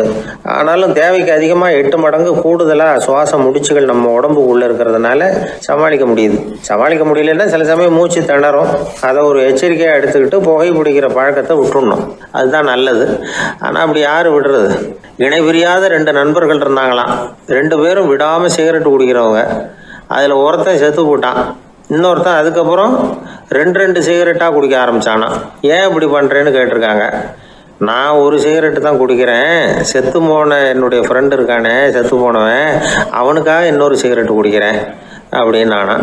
ஆனாலும் தேவைக்கு அதிகமாக 8 மடங்கு கூடுதலாக சுவாச முடிச்சுகள் நம்ம உடம்புக்குள்ளே இருக்கிறதுனால சமாளிக்க முடியுது. சமாளிக்க முடியலன்னா சில சமயம் மூச்சு திணறும். அதை ஒரு எச்சரிக்கையாக எடுத்துக்கிட்டு புகை பிடிக்கிற பழக்கத்தை விட்டுடணும். அதுதான் நல்லது. ஆனால் அப்படி யார் விடுறது? இணை பிரியாத 2 நண்பர்கள் இருந்தாங்களாம். 2 பேரும் விடாமல் சிகரெட் குடிக்கிறவங்க. அதில் ஒருத்தன் செத்து போட்டான். இன்னொருத்தன் அதுக்கப்புறம் 2 சிகரெட்டாக குடிக்க ஆரம்பித்தானா. ஏன் இப்படி பண்ணுறேன்னு கேட்டிருக்காங்க. நான் ஒரு சிகரெட்டு தான் குடிக்கிறேன், செத்து போன என்னுடைய ஃப்ரெண்டு இருக்கானே செத்து போனவன், அவனுக்காக இன்னொரு சிகரெட்டு குடிக்கிறேன் அப்படின்னு நானா.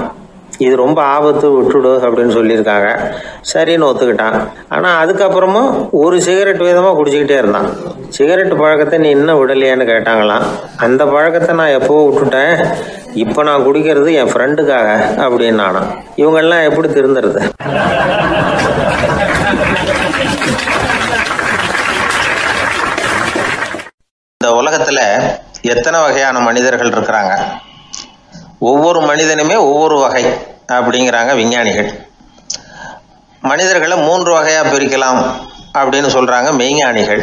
இது ரொம்ப ஆபத்து, விட்டுடு அப்படின்னு சொல்லியிருக்காங்க. சரின்னு ஒத்துக்கிட்டான். ஆனால் அதுக்கப்புறமும் ஒரு சிகரெட் வீதமாக குடிச்சிக்கிட்டே இருந்தான். சிகரெட்டு பழக்கத்தை நீ இன்னும் விடலையான்னு கேட்டாங்களாம். அந்த பழக்கத்தை நான் எப்போவோ விட்டுட்டேன், இப்போ நான் குடிக்கிறது என் ஃப்ரெண்டுக்காக அப்படின்னு நானா. இவங்கெல்லாம் எப்படி திருந்துறது? இந்த உலகத்தில் எத்தனை வகையான மனிதர்கள் இருக்கிறாங்க, ஒவ்வொரு மனிதனுமே ஒவ்வொரு வகை அப்படிங்கிறாங்க விஞ்ஞானிகள். மனிதர்களை 3 வகையாக பிரிக்கலாம் அப்படின்னு சொல்கிறாங்க மெய்ஞானிகள்.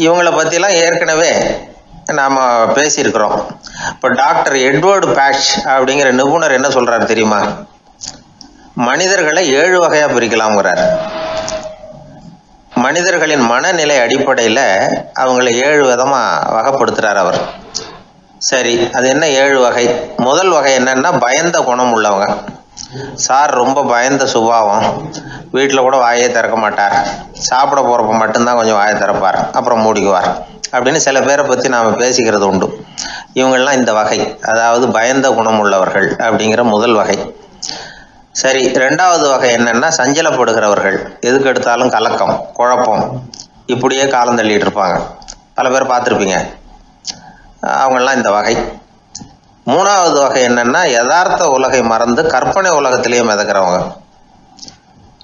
இவங்களை பற்றிலாம் ஏற்கனவே நாம் பேசியிருக்கிறோம். இப்போ டாக்டர் எட்வர்டு பேட்ச் அப்படிங்கிற நிபுணர் என்ன சொல்கிறார் தெரியுமா? மனிதர்களை 7 வகையாக பிரிக்கலாம்ங்கிறார். மனிதர்களின் மனநிலை அடிப்படையில் அவங்கள 7 விதமாக வகைப்படுத்துகிறார் அவர். சரி, அது என்ன 7 வகை? முதல் வகை என்னன்னா பயந்த குணம் உள்ளவங்க. சார் ரொம்ப பயந்த சுபாவம், வீட்டில் கூட வாயே திறக்க மாட்டார், சாப்பிட போகிறப்ப மட்டும்தான் கொஞ்சம் வாயை திறப்பார், அப்புறம் மூடிக்குவார் அப்படின்னு சில பேரை பற்றி நாம் பேசிக்கிறது உண்டு. இவங்கெல்லாம் இந்த வகை, அதாவது பயந்த குணம் உள்ளவர்கள் அப்படிங்கிற முதல் வகை. சரி, 2வது வகை என்னன்னா சஞ்சலப்படுகிறவர்கள், எதுக்கு எடுத்தாலும் கலக்கம், குழப்பம், இப்படியே காலம் தள்ளிட்டு இருப்பாங்க. பல பேர் பார்த்துருப்பீங்க. அவங்கெல்லாம் இந்த வகை. 3வது வகை என்னன்னா யதார்த்த உலகை மறந்து கற்பனை உலகத்திலேயே மிதக்கிறவங்க.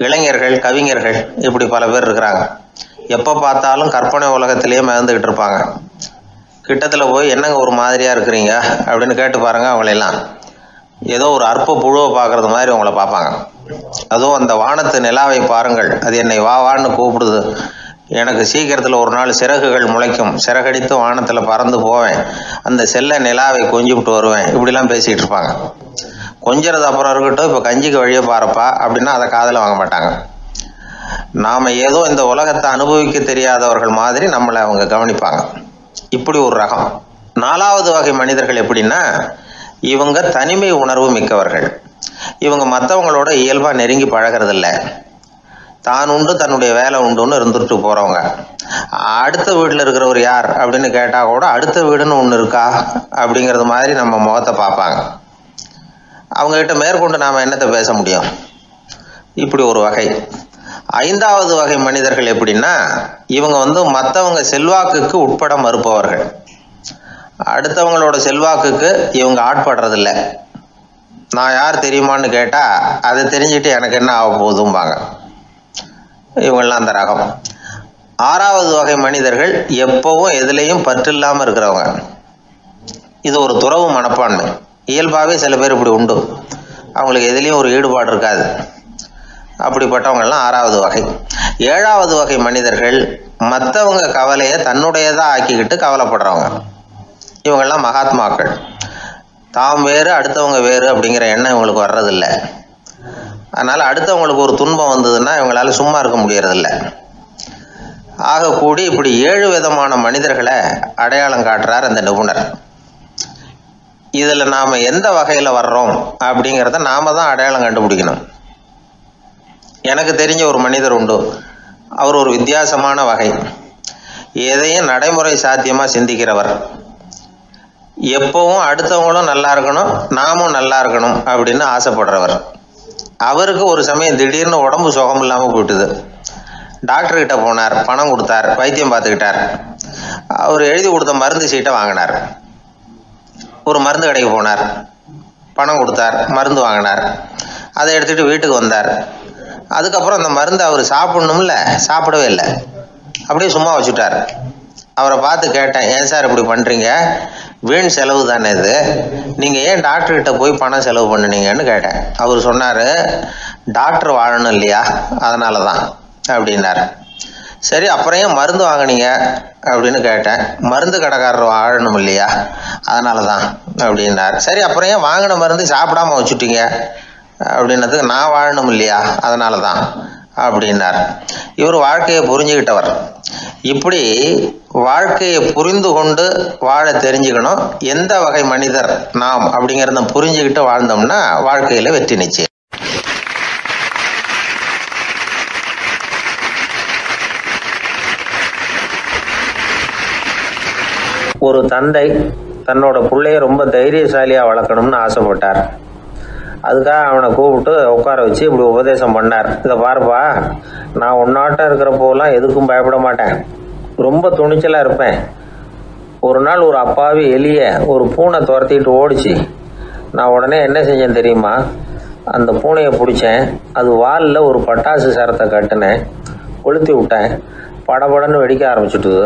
இளைஞர்கள், கவிஞர்கள், இப்படி பல பேர் இருக்கிறாங்க. எப்போ பார்த்தாலும் கற்பனை உலகத்திலேயே மிதந்துக்கிட்டு இருப்பாங்க. கிட்டத்தில் போய் என்னங்க ஒரு மாதிரியாக இருக்கிறீங்க அப்படின்னு கேட்டு பாருங்க, அவங்களெல்லாம் ஏதோ ஒரு அற்ப புழுவை பார்க்குறது மாதிரி அவங்கள பார்ப்பாங்க. அதுவும் அந்த வானத்து நிலாவை பாருங்கள், அது என்னை வா வான்னு கூப்பிடுது, எனக்கு சீக்கிரத்தில் ஒரு நாள் சிறகுகள் முளைக்கும், சிறகடித்து வானத்தில் பறந்து போவேன், அந்த செல்ல நிலாவை கொஞ்சிவிட்டு வருவேன், இப்படிலாம் பேசிகிட்டு இருப்பாங்க. கொஞ்சிறது அப்புறம் இருக்கட்டும், இப்போ கஞ்சிக்கு வழியே பாருப்பா அப்படின்னா அதை காதில் வாங்க மாட்டாங்க. நாம் ஏதோ இந்த உலகத்தை அனுபவிக்க தெரியாதவர்கள் மாதிரி நம்மளை அவங்க கவனிப்பாங்க. இப்படி ஒரு ரகம். 4வது வகை மனிதர்கள் எப்படின்னா, இவங்க தனிமை உணர்வு மிக்கவர்கள். இவங்க மற்றவங்களோட இயல்பாக நெருங்கி பழகிறதில்ல, தான் உண்டு தன்னுடைய வேலை உண்டுன்னு இருந்துட்டு போகிறவங்க. அடுத்த வீட்டில் இருக்கிறவர் யார் அப்படின்னு கேட்டால் கூட அடுத்த வீடுன்னு ஒன்று இருக்கா அப்படிங்கிறது மாதிரி நம்ம முகத்தை பார்ப்பாங்க. அவங்ககிட்ட மேற்கொண்டு நாம் என்னத்தை பேச முடியும்? இப்படி ஒரு வகை. 5வது வகை மனிதர்கள் எப்படின்னா, இவங்க மற்றவங்க செல்வாக்குக்கு உட்பட மறுப்பவர்கள். அடுத்தவங்களோட செல்வாக்குக்கு இவங்க ஆட்படுறதில்லை. நான் யார் தெரியுமான்னு கேட்டால் அதை தெரிஞ்சுட்டு எனக்கு என்ன ஆக போகுதும்பாங்க. இவங்கெல்லாம் அந்த ரகம். 6வது வகை மனிதர்கள் எப்பவும் எதுலேயும் பற்று இல்லாமல் இருக்கிறவங்க. இது ஒரு துறவு மனப்பான்மை. இயல்பாகவே சில பேர் இப்படி உண்டு, அவங்களுக்கு எதுலேயும் ஒரு ஈடுபாடு இருக்காது. அப்படிப்பட்டவங்கெல்லாம் 6வது வகை. 7வது வகை மனிதர்கள் மற்றவங்க கவலையை தன்னுடையதாக ஆக்கிக்கிட்டு கவலைப்படுறவங்க. இவங்கெல்லாம் மகாத்மாக்கள். தாம் வேறு அடுத்தவங்க வேறு அப்படிங்கிற எண்ணம் இவங்களுக்கு வர்றதில்லை. அதனால் அடுத்தவங்களுக்கு ஒரு துன்பம் வந்ததுன்னா இவங்களால சும்மா இருக்க முடியறதில்ல. ஆக கூடி இப்படி 7 விதமான மனிதர்களை அடையாளம் காட்டுறார் அந்த நிபுணர். இதில் நாம் எந்த வகையில் வர்றோம் அப்படிங்கிறத நாம் தான் அடையாளம் கண்டுபிடிக்கணும். எனக்கு தெரிஞ்ச ஒரு மனிதர் உண்டு. அவர் ஒரு வித்தியாசமான வகை. எதையும் நடைமுறை சாத்தியமாக சிந்திக்கிறவர். எப்பவும் அடுத்தவங்களும் நல்லா இருக்கணும், நாமும் நல்லா இருக்கணும் அப்படின்னு ஆசைப்படுறவர். அவருக்கு ஒரு சமயம் திடீர்னு உடம்பு சுகம் இல்லாமல் போயிட்டுது. டாக்டர்கிட்ட போனார், பணம் கொடுத்தார், வைத்தியம் பார்த்துக்கிட்டார். அவர் எழுதி கொடுத்த மருந்து சீட்டை வாங்கினார். ஒரு மருந்து கடைக்கு போனார், பணம் கொடுத்தார், மருந்து வாங்கினார். அதை எடுத்துகிட்டு வீட்டுக்கு வந்தார். அதுக்கப்புறம் அந்த மருந்து அவர் சாப்பிடணும்ல, சாப்பிடவே இல்லை, அப்படியே சும்மா வச்சுட்டார். அவரை பார்த்து கேட்டேன், ஏன் சார் இப்படி பண்ணுறீங்க, வீண் செலவு தானே இது, நீங்கள் ஏன் டாக்டர்கிட்ட போய் பணம் செலவு பண்ணினீங்கன்னு கேட்டேன். அவர் சொன்னார், டாக்டர் வாழணும் இல்லையா, அதனால தான் அப்படின்னார். சரி, அப்புறம் ஏன் மருந்து வாங்கினீங்க அப்படின்னு கேட்டேன். மருந்து கடைக்காரர் வாழணும் இல்லையா, அதனால தான் அப்படின்னார். சரி, அப்புறம் ஏன் வாங்கின மருந்து சாப்பிடாம வச்சுட்டீங்க அப்படின்னதுக்கு, நான் வாழணும் இல்லையா அதனால தான் அப்படின்னார். இவர் வாழ்க்கையை புரிஞ்சுக்கிட்டவர். இப்படி வாழ்க்கையை புரிந்து கொண்டு வாழ தெரிஞ்சுக்கணும். எந்த வகை மனிதர் நாம் அப்படிங்கிறத புரிஞ்சுக்கிட்டு வாழ்ந்தோம்னா வாழ்க்கையில் வெற்றி நிச்சயம். ஒரு தந்தை தன்னோட பிள்ளைய ரொம்ப தைரியசாலியாக வளர்க்கணும்னு ஆசைப்பட்டார். அதுக்காக அவனை கூப்பிட்டு உட்கார வச்சு இப்படி உபதேசம் பண்ணார். இதை பாருப்பா, நான் உன்னாட்டம் இருக்கிறப்போலாம் எதுக்கும் பயப்பட மாட்டேன், ரொம்ப துணிச்சலாக இருப்பேன். ஒரு நாள் ஒரு அப்பாவி எலிய ஒரு பூனை துரத்திட்டு ஓடிச்சு. நான் உடனே என்ன செஞ்சேன் தெரியுமா? அந்த பூனையை பிடிச்சேன், அது வாலில் ஒரு பட்டாசு சரத்தை கட்டினேன், கொளுத்தி விட்டேன், படபடன்னு வெடிக்க ஆரம்பிச்சுட்டுது.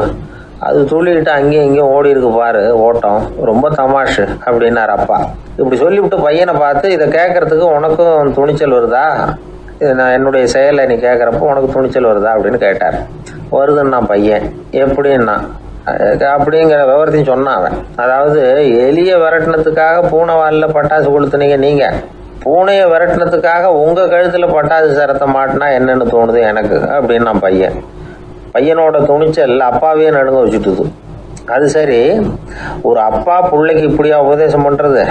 அது துள்ளிக்கிட்டு அங்கேயும் இங்கேயும் ஓடி இருக்கு பாரு ஓட்டம், ரொம்ப தமாஷு அப்படின்னார் அப்பா. இப்படி சொல்லிவிட்டு பையனை பார்த்து, இதை கேட்கறதுக்கு உனக்கும் துணிச்சல் வருதா? நான் என்னுடைய செயலை நீ கேட்குறப்போ உனக்கு துணிச்சல் வருதா அப்படின்னு கேட்டார். வருதுன்னா பையன். எப்படின்னா அப்படிங்கிற விவரத்தையும் சொன்னான் அவன். அதாவது எலியை விரட்டினத்துக்காக பூனை வாலில் பட்டாசு கொளுத்துனீங்க நீங்கள், பூனையை விரட்டினத்துக்காக உங்கள் கழுத்தில் பட்டாசு சரத்தை மாட்டினா என்னென்னு தோணுது எனக்கு அப்படின்னு நான் பையன். பையனோட துணிச்சல் அப்பாவையே நடுங்க வச்சுட்டுது. அது சரி, ஒரு அப்பா பிள்ளைக்கு இப்படியா உபதேசம் பண்ணுறது?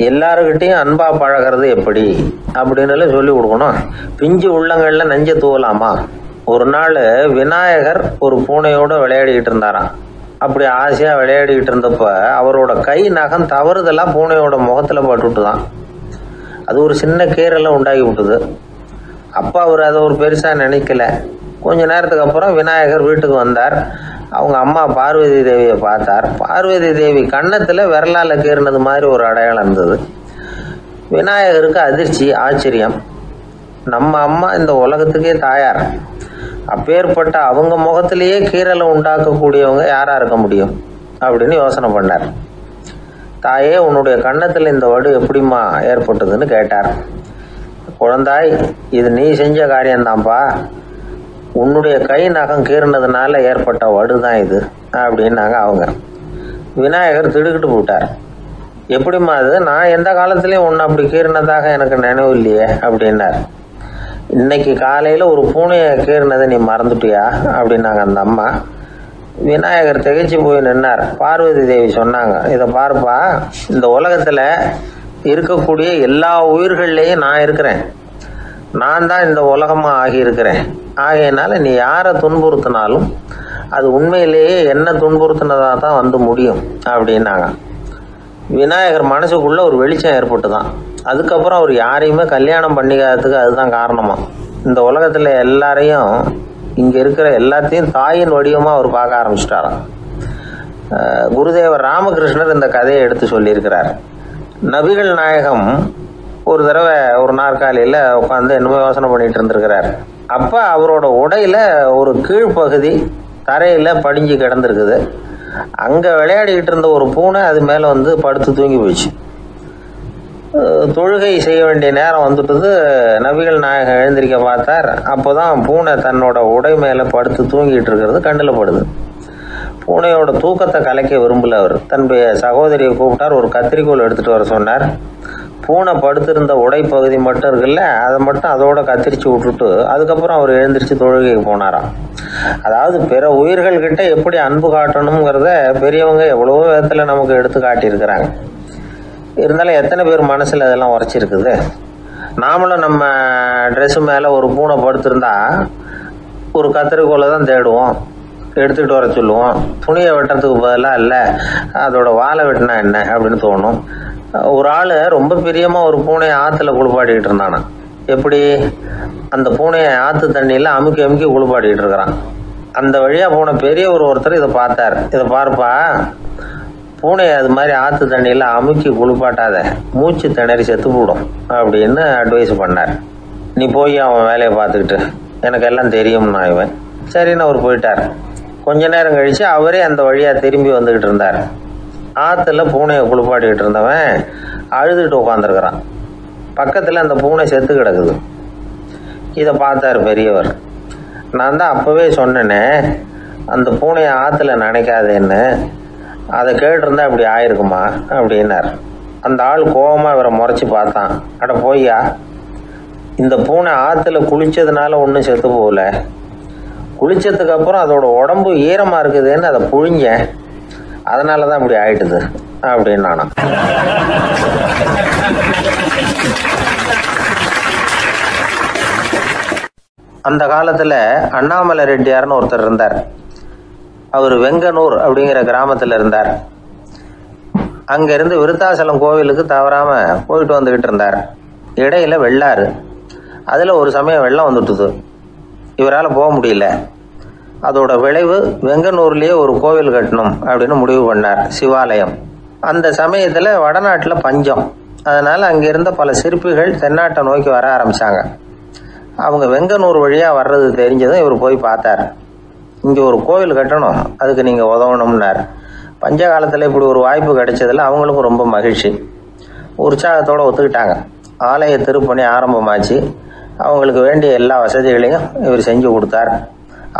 எல்லாருக்கிட்டையும் அன்பாக பழகிறது எப்படி அப்படின்னு சொல்லி கொடுக்கணும். பிஞ்சு உள்ளங்களில் நஞ்சை தூவலாமா? ஒரு நாள் விநாயகர் ஒரு பூனையோடு விளையாடிக்கிட்டு இருந்தாராம். அப்படி ஆசையாக விளையாடிக்கிட்டு இருந்தப்ப அவரோட கை நகம் தவறுதெல்லாம் பூனையோட முகத்தில் பட்டுட்டு தான் அது ஒரு சின்ன கீறலை உண்டாக்கி விட்டுது. அப்பா அவர் அதை ஒரு பெருசாக நினைக்கல. கொஞ்ச நேரத்துக்கு அப்புறம் விநாயகர் வீட்டுக்கு வந்தார். அவங்க அம்மா பார்வதி தேவியை பார்த்தார். பார்வதி தேவி கன்னத்தில் விரலால் கீறினது மாதிரி ஒரு அடையாளம் இருந்தது. விநாயகருக்கு அதிர்ச்சி, ஆச்சரியம். நம்ம அம்மா இந்த உலகத்துக்கே தாயார், அப்பேற்பட்ட அவங்க முகத்திலேயே கீறலை உண்டாக்கக்கூடியவங்க யாராக இருக்க முடியும் அப்படின்னு யோசனை பண்ணார். தாயே, உன்னுடைய கன்னத்தில் இந்த வடு எப்படிம்மா ஏற்பட்டதுன்னு கேட்டார். குழந்தாய், இது நீ செஞ்ச காரியம்தான்ப்பா, உன்னுடைய கை நகம் கீறினதுனால ஏற்பட்ட வடு தான் இது அப்படின்னாங்க அவங்க. விநாயகர் திடுக்கிட்டு போட்டார். எப்படிம்மா அது? நான் எந்த காலத்துலேயும் ஒன்று அப்படி கீறினதாக எனக்கு நினைவு இல்லையே அப்படின்னார். இன்னைக்கு காலையில் ஒரு பூனையை கீறினதை நீ மறந்துட்டியா அப்படின்னாங்க அந்த அம்மா. விநாயகர் திகைச்சு போய் நின்னார். பார்வதி தேவி சொன்னாங்க, இதை பாருப்பா, இந்த உலகத்தில் இருக்கக்கூடிய எல்லா உயிர்கள்லேயும் நான் இருக்கிறேன், நான் தான் இந்த உலகமாக ஆகியிருக்கிறேன். ஆகையினால நீ யாரை துன்புறுத்தினாலும் அது உண்மையிலேயே என்ன துன்புறுத்தினதாக தான் வந்து முடியும் அப்படின்னாங்க. விநாயகர் மனசுக்குள்ளே ஒரு வெளிச்சம் ஏற்பட்டு தான். அதுக்கப்புறம் அவர் யாரையுமே கல்யாணம் பண்ணிக்காததுக்கு அதுதான் காரணமா. இந்த உலகத்தில் எல்லாரையும், இங்கே இருக்கிற எல்லாத்தையும் தாயின் வடிவமாக அவர் பார்க்க ஆரம்பிச்சிட்டாராம். குருதேவர் ராமகிருஷ்ணர் இந்த கதையை எடுத்து சொல்லியிருக்கிறார். நபிகள் நாயகம் ஒரு தடவை ஒரு நாற்காலியில் உட்காந்து என்னமோ யோசனை பண்ணிட்டு இருந்திருக்கிறார். அப்போ அவரோட உடையில ஒரு கீழ்ப்பகுதி தரையில் படிஞ்சு கிடந்திருக்குது. அங்கே விளையாடிக்கிட்டு இருந்த ஒரு பூனை அது மேலே வந்து படுத்து தூங்கி போயிடுச்சு. தொழுகை செய்ய வேண்டிய நேரம் வந்துட்டது. நபிகள் நாயகம் எழுந்திருக்க பார்த்தார். அப்போ தான் பூனை தன்னோட உடை மேலே படுத்து தூங்கிட்டு இருக்கிறது கண்ணில் படுது. பூனையோட தூக்கத்தை கலைக்க விரும்பல அவர். தன்னுடைய சகோதரியை கூப்பிட்டார். ஒரு கத்திரிக்கோள் எடுத்துகிட்டு வர சொன்னார். பூனை படுத்திருந்த உடை பகுதி மட்டும் இருக்குல்ல, அதை மட்டும் அதோட கத்திரிச்சு விட்டுட்டு அதுக்கப்புறம் அவர் எழுந்திரிச்சு தொழுகைக்கு போனாராம். அதாவது பிற உயிர்கள்கிட்ட எப்படி அன்பு காட்டணுங்கிறத பெரியவங்க எவ்வளவோ விதத்தில் நமக்கு எடுத்து காட்டியிருக்கிறாங்க. இருந்தாலும் எத்தனை பேர் மனசில் அதெல்லாம் உரைச்சிருக்குது? நாமளும் நம்ம ட்ரெஸ்ஸு மேலே ஒரு பூனை படுத்திருந்தா ஒரு கத்திரிக்கோளை தான் தேடுவோம், எடுத்துக்கிட்டு வர சொல்லுவோம். துணியை வெட்டுறதுக்கு பதிலாக இல்லை அதோட வாழை வெட்டினா என்ன அப்படின்னு தோணும். ஒரு ஆள் ரொம்ப பிரியமாக ஒரு பூனையை ஆற்றுல குளிப்பாட்டிக்கிட்டு இருந்தானா. எப்படி? அந்த பூனையை ஆற்று தண்ணியில் அமுக்கி அமுக்கி குளிப்பாட்டிக்கிட்டு இருக்கிறான். அந்த வழியாக போன பெரிய ஒருத்தர் இதை பார்த்தார். இதை பார்ப்பா, பூனையை அது மாதிரி ஆற்று தண்ணியில் அமுக்கி குளிப்பாட்டாத, மூச்சு திணறி செத்து போடும் அப்படின்னு அட்வைஸ் பண்ணார். நீ போய் அவன் வேலையை பார்த்துக்கிட்டு, எனக்கு எல்லாம் தெரியும்னா இவன். சரின்னு அவர் போயிட்டார். கொஞ்ச நேரம் கழித்து அவரே அந்த வழியாக திரும்பி வந்துக்கிட்டு இருந்தார். ஆற்றுல பூனையை குளிப்பாட்டிக்கிட்டு இருந்தவன் அழுதுகிட்டு உட்காந்துருக்கிறான். பக்கத்தில் அந்த பூனை செத்து கிடக்குது. இதை பார்த்தார் பெரியவர். நான் தான் அப்போவே சொன்னேனே அந்த பூனையை ஆற்றுல நினைக்காதேன்னு, அதை கேட்டிருந்தா இப்படி ஆயிருக்குமா அப்படின்னார். அந்த ஆள் கோபமாக இவரை முறைச்சி பார்த்தான். அட போய்யா, இந்த பூனை ஆற்றுல குளித்ததுனால ஒன்றும் செத்து போகல, குளித்ததுக்கு அப்புறம் அதோட உடம்பு ஈரமாக இருக்குதுன்னு அதை புழிஞ்சேன், அதனால தான் இப்படி ஆயிட்டுது அப்படின்னு நானா. அந்த காலத்தில் அண்ணாமலை ரெட்டியார்னு ஒருத்தர் இருந்தார். அவர் வெங்கனூர் அப்படிங்கிற கிராமத்தில் இருந்தார். அங்கேருந்து விருத்தாசலம் கோவிலுக்கு தவறாமல் போயிட்டு வந்துக்கிட்டு இருந்தார். இடையில வெள்ளாறு, அதில் ஒரு சமயம் வெள்ளம் வந்துட்டுது. இவரால் போக முடியல. அதோட விளைவு வெங்கனூர்லேயே ஒரு கோவில் கட்டணும் அப்படின்னு முடிவு பண்ணார், சிவாலயம். அந்த சமயத்தில் வடநாட்டில் பஞ்சம். அதனால் அங்கே இருந்த பல சிற்பிகள் தென்னாட்டை நோக்கி வர ஆரம்பித்தாங்க. அவங்க வெங்கனூர் வழியாக வர்றது தெரிஞ்சதும் இவர் போய் பார்த்தார். இங்கே ஒரு கோவில் கட்டணும், அதுக்கு நீங்கள் உதவணும்னார். பஞ்ச காலத்தில் இப்படி ஒரு வாய்ப்பு கிடைச்சதில் அவங்களுக்கும் ரொம்ப மகிழ்ச்சி. உற்சாகத்தோடு ஒத்துக்கிட்டாங்க. ஆலய திருப்பணி ஆரம்பமாச்சு. அவங்களுக்கு வேண்டிய எல்லா வசதிகளையும் இவர் செஞ்சு கொடுத்தார்.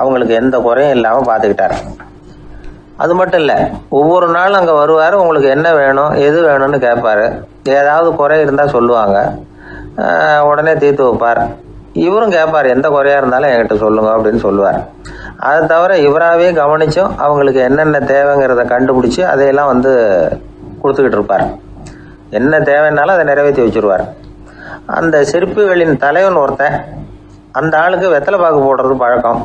அவங்களுக்கு எந்த குறையும் இல்லாமல் பார்த்துக்கிட்டார். அது மட்டும் இல்லை, ஒவ்வொரு நாளும் அங்கே வருவார். உங்களுக்கு என்ன வேணும், எது வேணும்னு கேட்பார். ஏதாவது குறை இருந்தால் சொல்லுவாங்க, உடனே தீர்த்து வைப்பார். இவரும் கேட்பார், எந்த குறையாக இருந்தாலும் என்கிட்ட சொல்லுங்க அப்படின்னு சொல்லுவார். அதை தவிர இவராகவே கவனிச்சும் அவங்களுக்கு என்னென்ன தேவைங்கிறத கண்டுபிடிச்சி அதையெல்லாம் கொடுத்துக்கிட்டு இருப்பார். என்ன தேவைன்னாலும் அதை நிறைவேற்றி வச்சுருவார். அந்த சிற்பிகளின் தலைவன் ஒருத்தன், அந்த ஆளுக்கு வெத்தலை பாக்கு போடுறது பழக்கம்.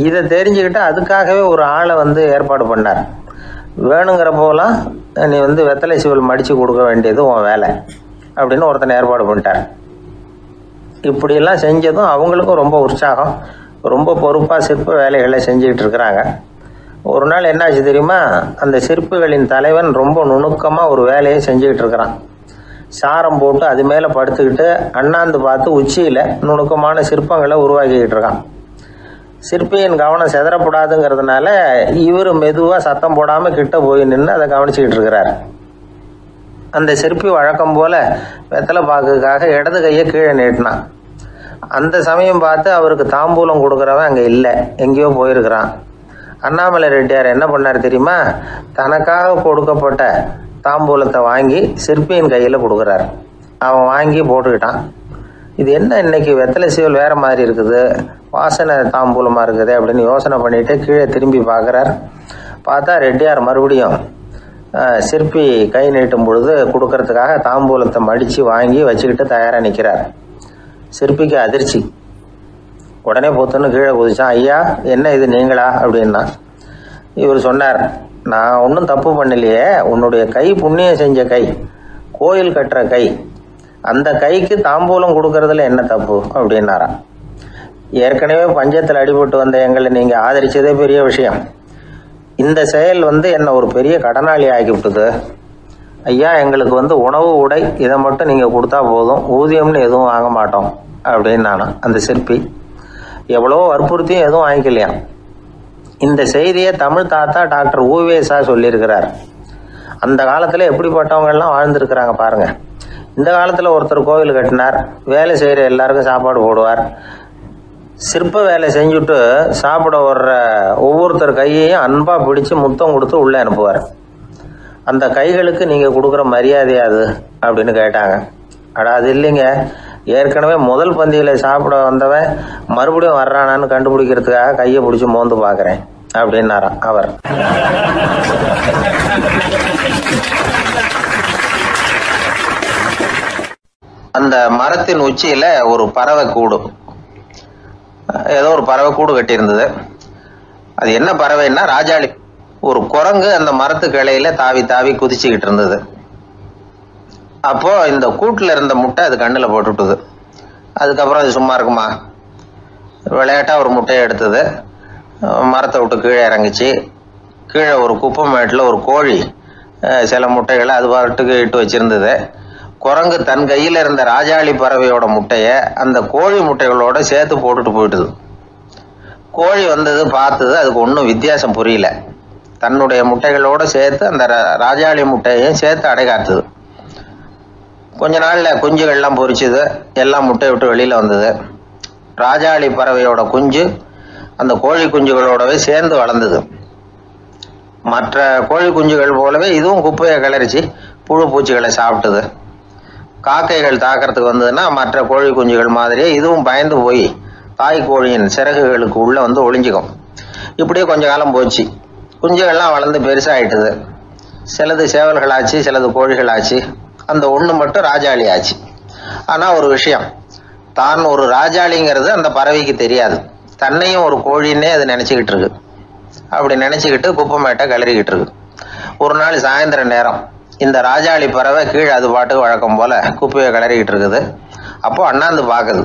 இதை தெரிஞ்சுக்கிட்டு அதுக்காகவே ஒரு ஆளை ஏற்பாடு பண்ணார். வேணுங்கிறப்போலாம் நீ வெத்தலை சிவல் மடித்து கொடுக்க வேண்டியது உன் வேலை அப்படின்னு ஒருத்தனை ஏற்பாடு பண்ணிட்டார். இப்படியெல்லாம் செஞ்சதும் அவங்களுக்கும் ரொம்ப உற்சாகம். ரொம்ப பொறுப்பாக சிற்ப வேலைகளை செஞ்சுக்கிட்டு இருக்கிறாங்க. ஒரு நாள் என்னாச்சு தெரியுமா? அந்த சிற்பிகளின் தலைவன் ரொம்ப நுணுக்கமாக ஒரு வேலையை செஞ்சுக்கிட்டு இருக்கிறான். சாரம் போட்டு அது மேலே படுத்துக்கிட்டு அண்ணாந்து பார்த்து உச்சியில் நுணுக்கமான சிற்பங்களை உருவாக்கிக்கிட்டு இருக்கான். சிற்பியின் கவனம் செதறப்படாதுங்கிறதுனால இவர் மெதுவாக சத்தம் போடாமல் கிட்ட போய் நின்று அதை கவனிச்சுக்கிட்டு இருக்கிறார். அந்த சிற்பி வழக்கம் போல் வெத்தலை பாக்குக்காக இடது கையை கீழே நீட்டினான். அந்த சமயம் பார்த்து அவருக்கு தாம்பூலம் கொடுக்குறவன் அங்கே இல்லை, எங்கேயோ போயிருக்கிறான். அண்ணாமலை ரெட்டியார் என்ன பண்ணார் தெரியுமா? தனக்காக கொடுக்கப்பட்ட தாம்பூலத்தை வாங்கி சிற்பியின் கையில் கொடுக்குறார். அவன் வாங்கி போட்டுக்கிட்டான். இது என்ன இன்னைக்கு வெத்தலை சீவல் வேறு மாதிரி இருக்குது, வாசனை தாம்பூலமாக இருக்குது அப்படின்னு யோசனை பண்ணிவிட்டு கீழே திரும்பி பார்க்குறார். பார்த்தா ரெட்டியார் மறுபடியும் சிற்பி கை நீட்டும் பொழுது கொடுக்கறதுக்காக தாம்பூலத்தை மடித்து வாங்கி வச்சுக்கிட்டு தயாராக நிற்கிறார். சிற்பிக்கு அதிர்ச்சி. உடனே பொத்துன்னு கீழே குதிச்சான். ஐயா, என்ன இது நீங்களா அப்படின்னா. இவர் சொன்னார், நான் ஒன்றும் தப்பு பண்ணலையே, உன்னுடைய கை புண்ணியம் செஞ்ச கை, கோயில் கட்டுற கை, அந்த கைக்கு தாம்பூலம் கொடுக்கறதுல என்ன தப்பு அப்படின்னாராம். ஏற்கனவே பஞ்சத்தில் அடிபட்டு வந்த எங்களை நீங்கள் ஆதரித்ததே பெரிய விஷயம். இந்த செயல் என்னை ஒரு பெரிய கடனாளி ஆகிவிட்டது. ஐயா, எங்களுக்கு உணவு உடை இதை மட்டும் நீங்கள் கொடுத்தா போதும், ஊதியம்னு எதுவும் வாங்க மாட்டோம் அப்படின்னு நானும். அந்த சிற்பி எவ்வளோ வற்புறுத்தியும் எதுவும் வாங்கிக்கலையாம். இந்த செய்தியை தமிழ் தாத்தா டாக்டர் ஊவேசா சொல்லியிருக்கிறார். அந்த காலத்தில் எப்படிப்பட்டவங்கெல்லாம் வாழ்ந்துருக்கிறாங்க பாருங்கள். இந்த காலத்தில் ஒருத்தர் கோவில் கட்டினார், வேலை செய்கிற எல்லாருக்கும் சாப்பாடு போடுவார். சிற்ப வேலை செஞ்சுட்டு சாப்பிட வர்ற ஒவ்வொருத்தர் கையையும் அன்பாக பிடிச்சி முத்தம் கொடுத்து உள்ளே அனுப்புவார். அந்த கைகளுக்கு நீங்கள் கொடுக்குற மரியாதையாது அப்படின்னு கேட்டாங்க. அது இல்லைங்க, ஏற்கனவே முதல் பந்தியில் சாப்பிட வந்தவன் மறுபடியும் வர்றானான்னு கண்டுபிடிக்கிறதுக்காக கையை பிடிச்சி மோந்து பார்க்குறேன் அப்படின்னாராம் அவர். அந்த மரத்தின் உச்சியில் ஒரு பறவை கூடு, ஏதோ ஒரு பறவை கூடு கட்டியிருந்தது. அது என்ன பறவைன்னா ராஜாளி. ஒரு குரங்கு அந்த மரத்து கிளையில தாவி தாவி குதிச்சுக்கிட்டு இருந்தது. அப்போ இந்த கூட்டில் இருந்த முட்டை அது கண்ணில் போட்டுவிட்டுது. அதுக்கப்புறம் அது சும்மா இருக்குமா? விளையாட்டாக ஒரு முட்டையை எடுத்தது, மரத்தை விட்டு கீழே இறங்கிச்சு. கீழே ஒரு குப்பை மேட்டில் ஒரு கோழி சில முட்டைகளை அது பாட்டுக்கு இட்டு வச்சிருந்தது. குரங்கு தன் கையில் இருந்த ராஜாளி பறவையோட முட்டையை அந்த கோழி முட்டைகளோட சேர்த்து போட்டுட்டு போயிட்டுது. கோழி பார்த்தது, அதுக்கு ஒன்றும் வித்தியாசம் புரியல. தன்னுடைய முட்டைகளோடு சேர்த்து அந்த ராஜாளி முட்டையையும் சேர்த்து அடைகாத்துது. கொஞ்ச நாளில் குஞ்சுகள்லாம் பொரிச்சுது, எல்லாம் முட்டையை விட்டு வெளியில் வந்தது. ராஜாளி பறவையோட குஞ்சு அந்த கோழி குஞ்சுகளோடவே சேர்ந்து வளர்ந்தது. மற்ற கோழி குஞ்சுகள் போலவே இதுவும் குப்பையை கிளறிச்சு புழு பூச்சிகளை சாப்பிட்டுது. காக்கைகள் தாக்கிறதுக்கு வந்ததுன்னா மற்ற கோழி குஞ்சுகள் மாதிரியே இதுவும் பயந்து போய் தாய் கோழியின் சிறகுகளுக்கு உள்ளே ஒளிஞ்சிக்கும். இப்படியே கொஞ்ச காலம் போச்சு. குஞ்சுகள்லாம் வளர்ந்து பெருசாகிட்டுது. சிலது சேவல்களாச்சு, சிலது கோழிகளாச்சு. அந்த ஒன்று மட்டும் ராஜாளி ஆச்சு. ஆனால் ஒரு விஷயம், தான் ஒரு ராஜாளிங்கிறது அந்த பறவைக்கு தெரியாது. தன்னையும் ஒரு கோழின்னே அது நினச்சிக்கிட்டு இருக்கு. அப்படி நினச்சிக்கிட்டு குப்பை மேட்டை கிளறிக்கிட்டு இருக்கு. ஒரு நாள் சாயந்தர நேரம் இந்த ராஜாளி பறவை கீழே அது பாட்டுக்கு வழக்கம் போல குப்பையை கிளறிக்கிட்டு இருக்குது. அப்போ அண்ணாந்து பார்க்குது.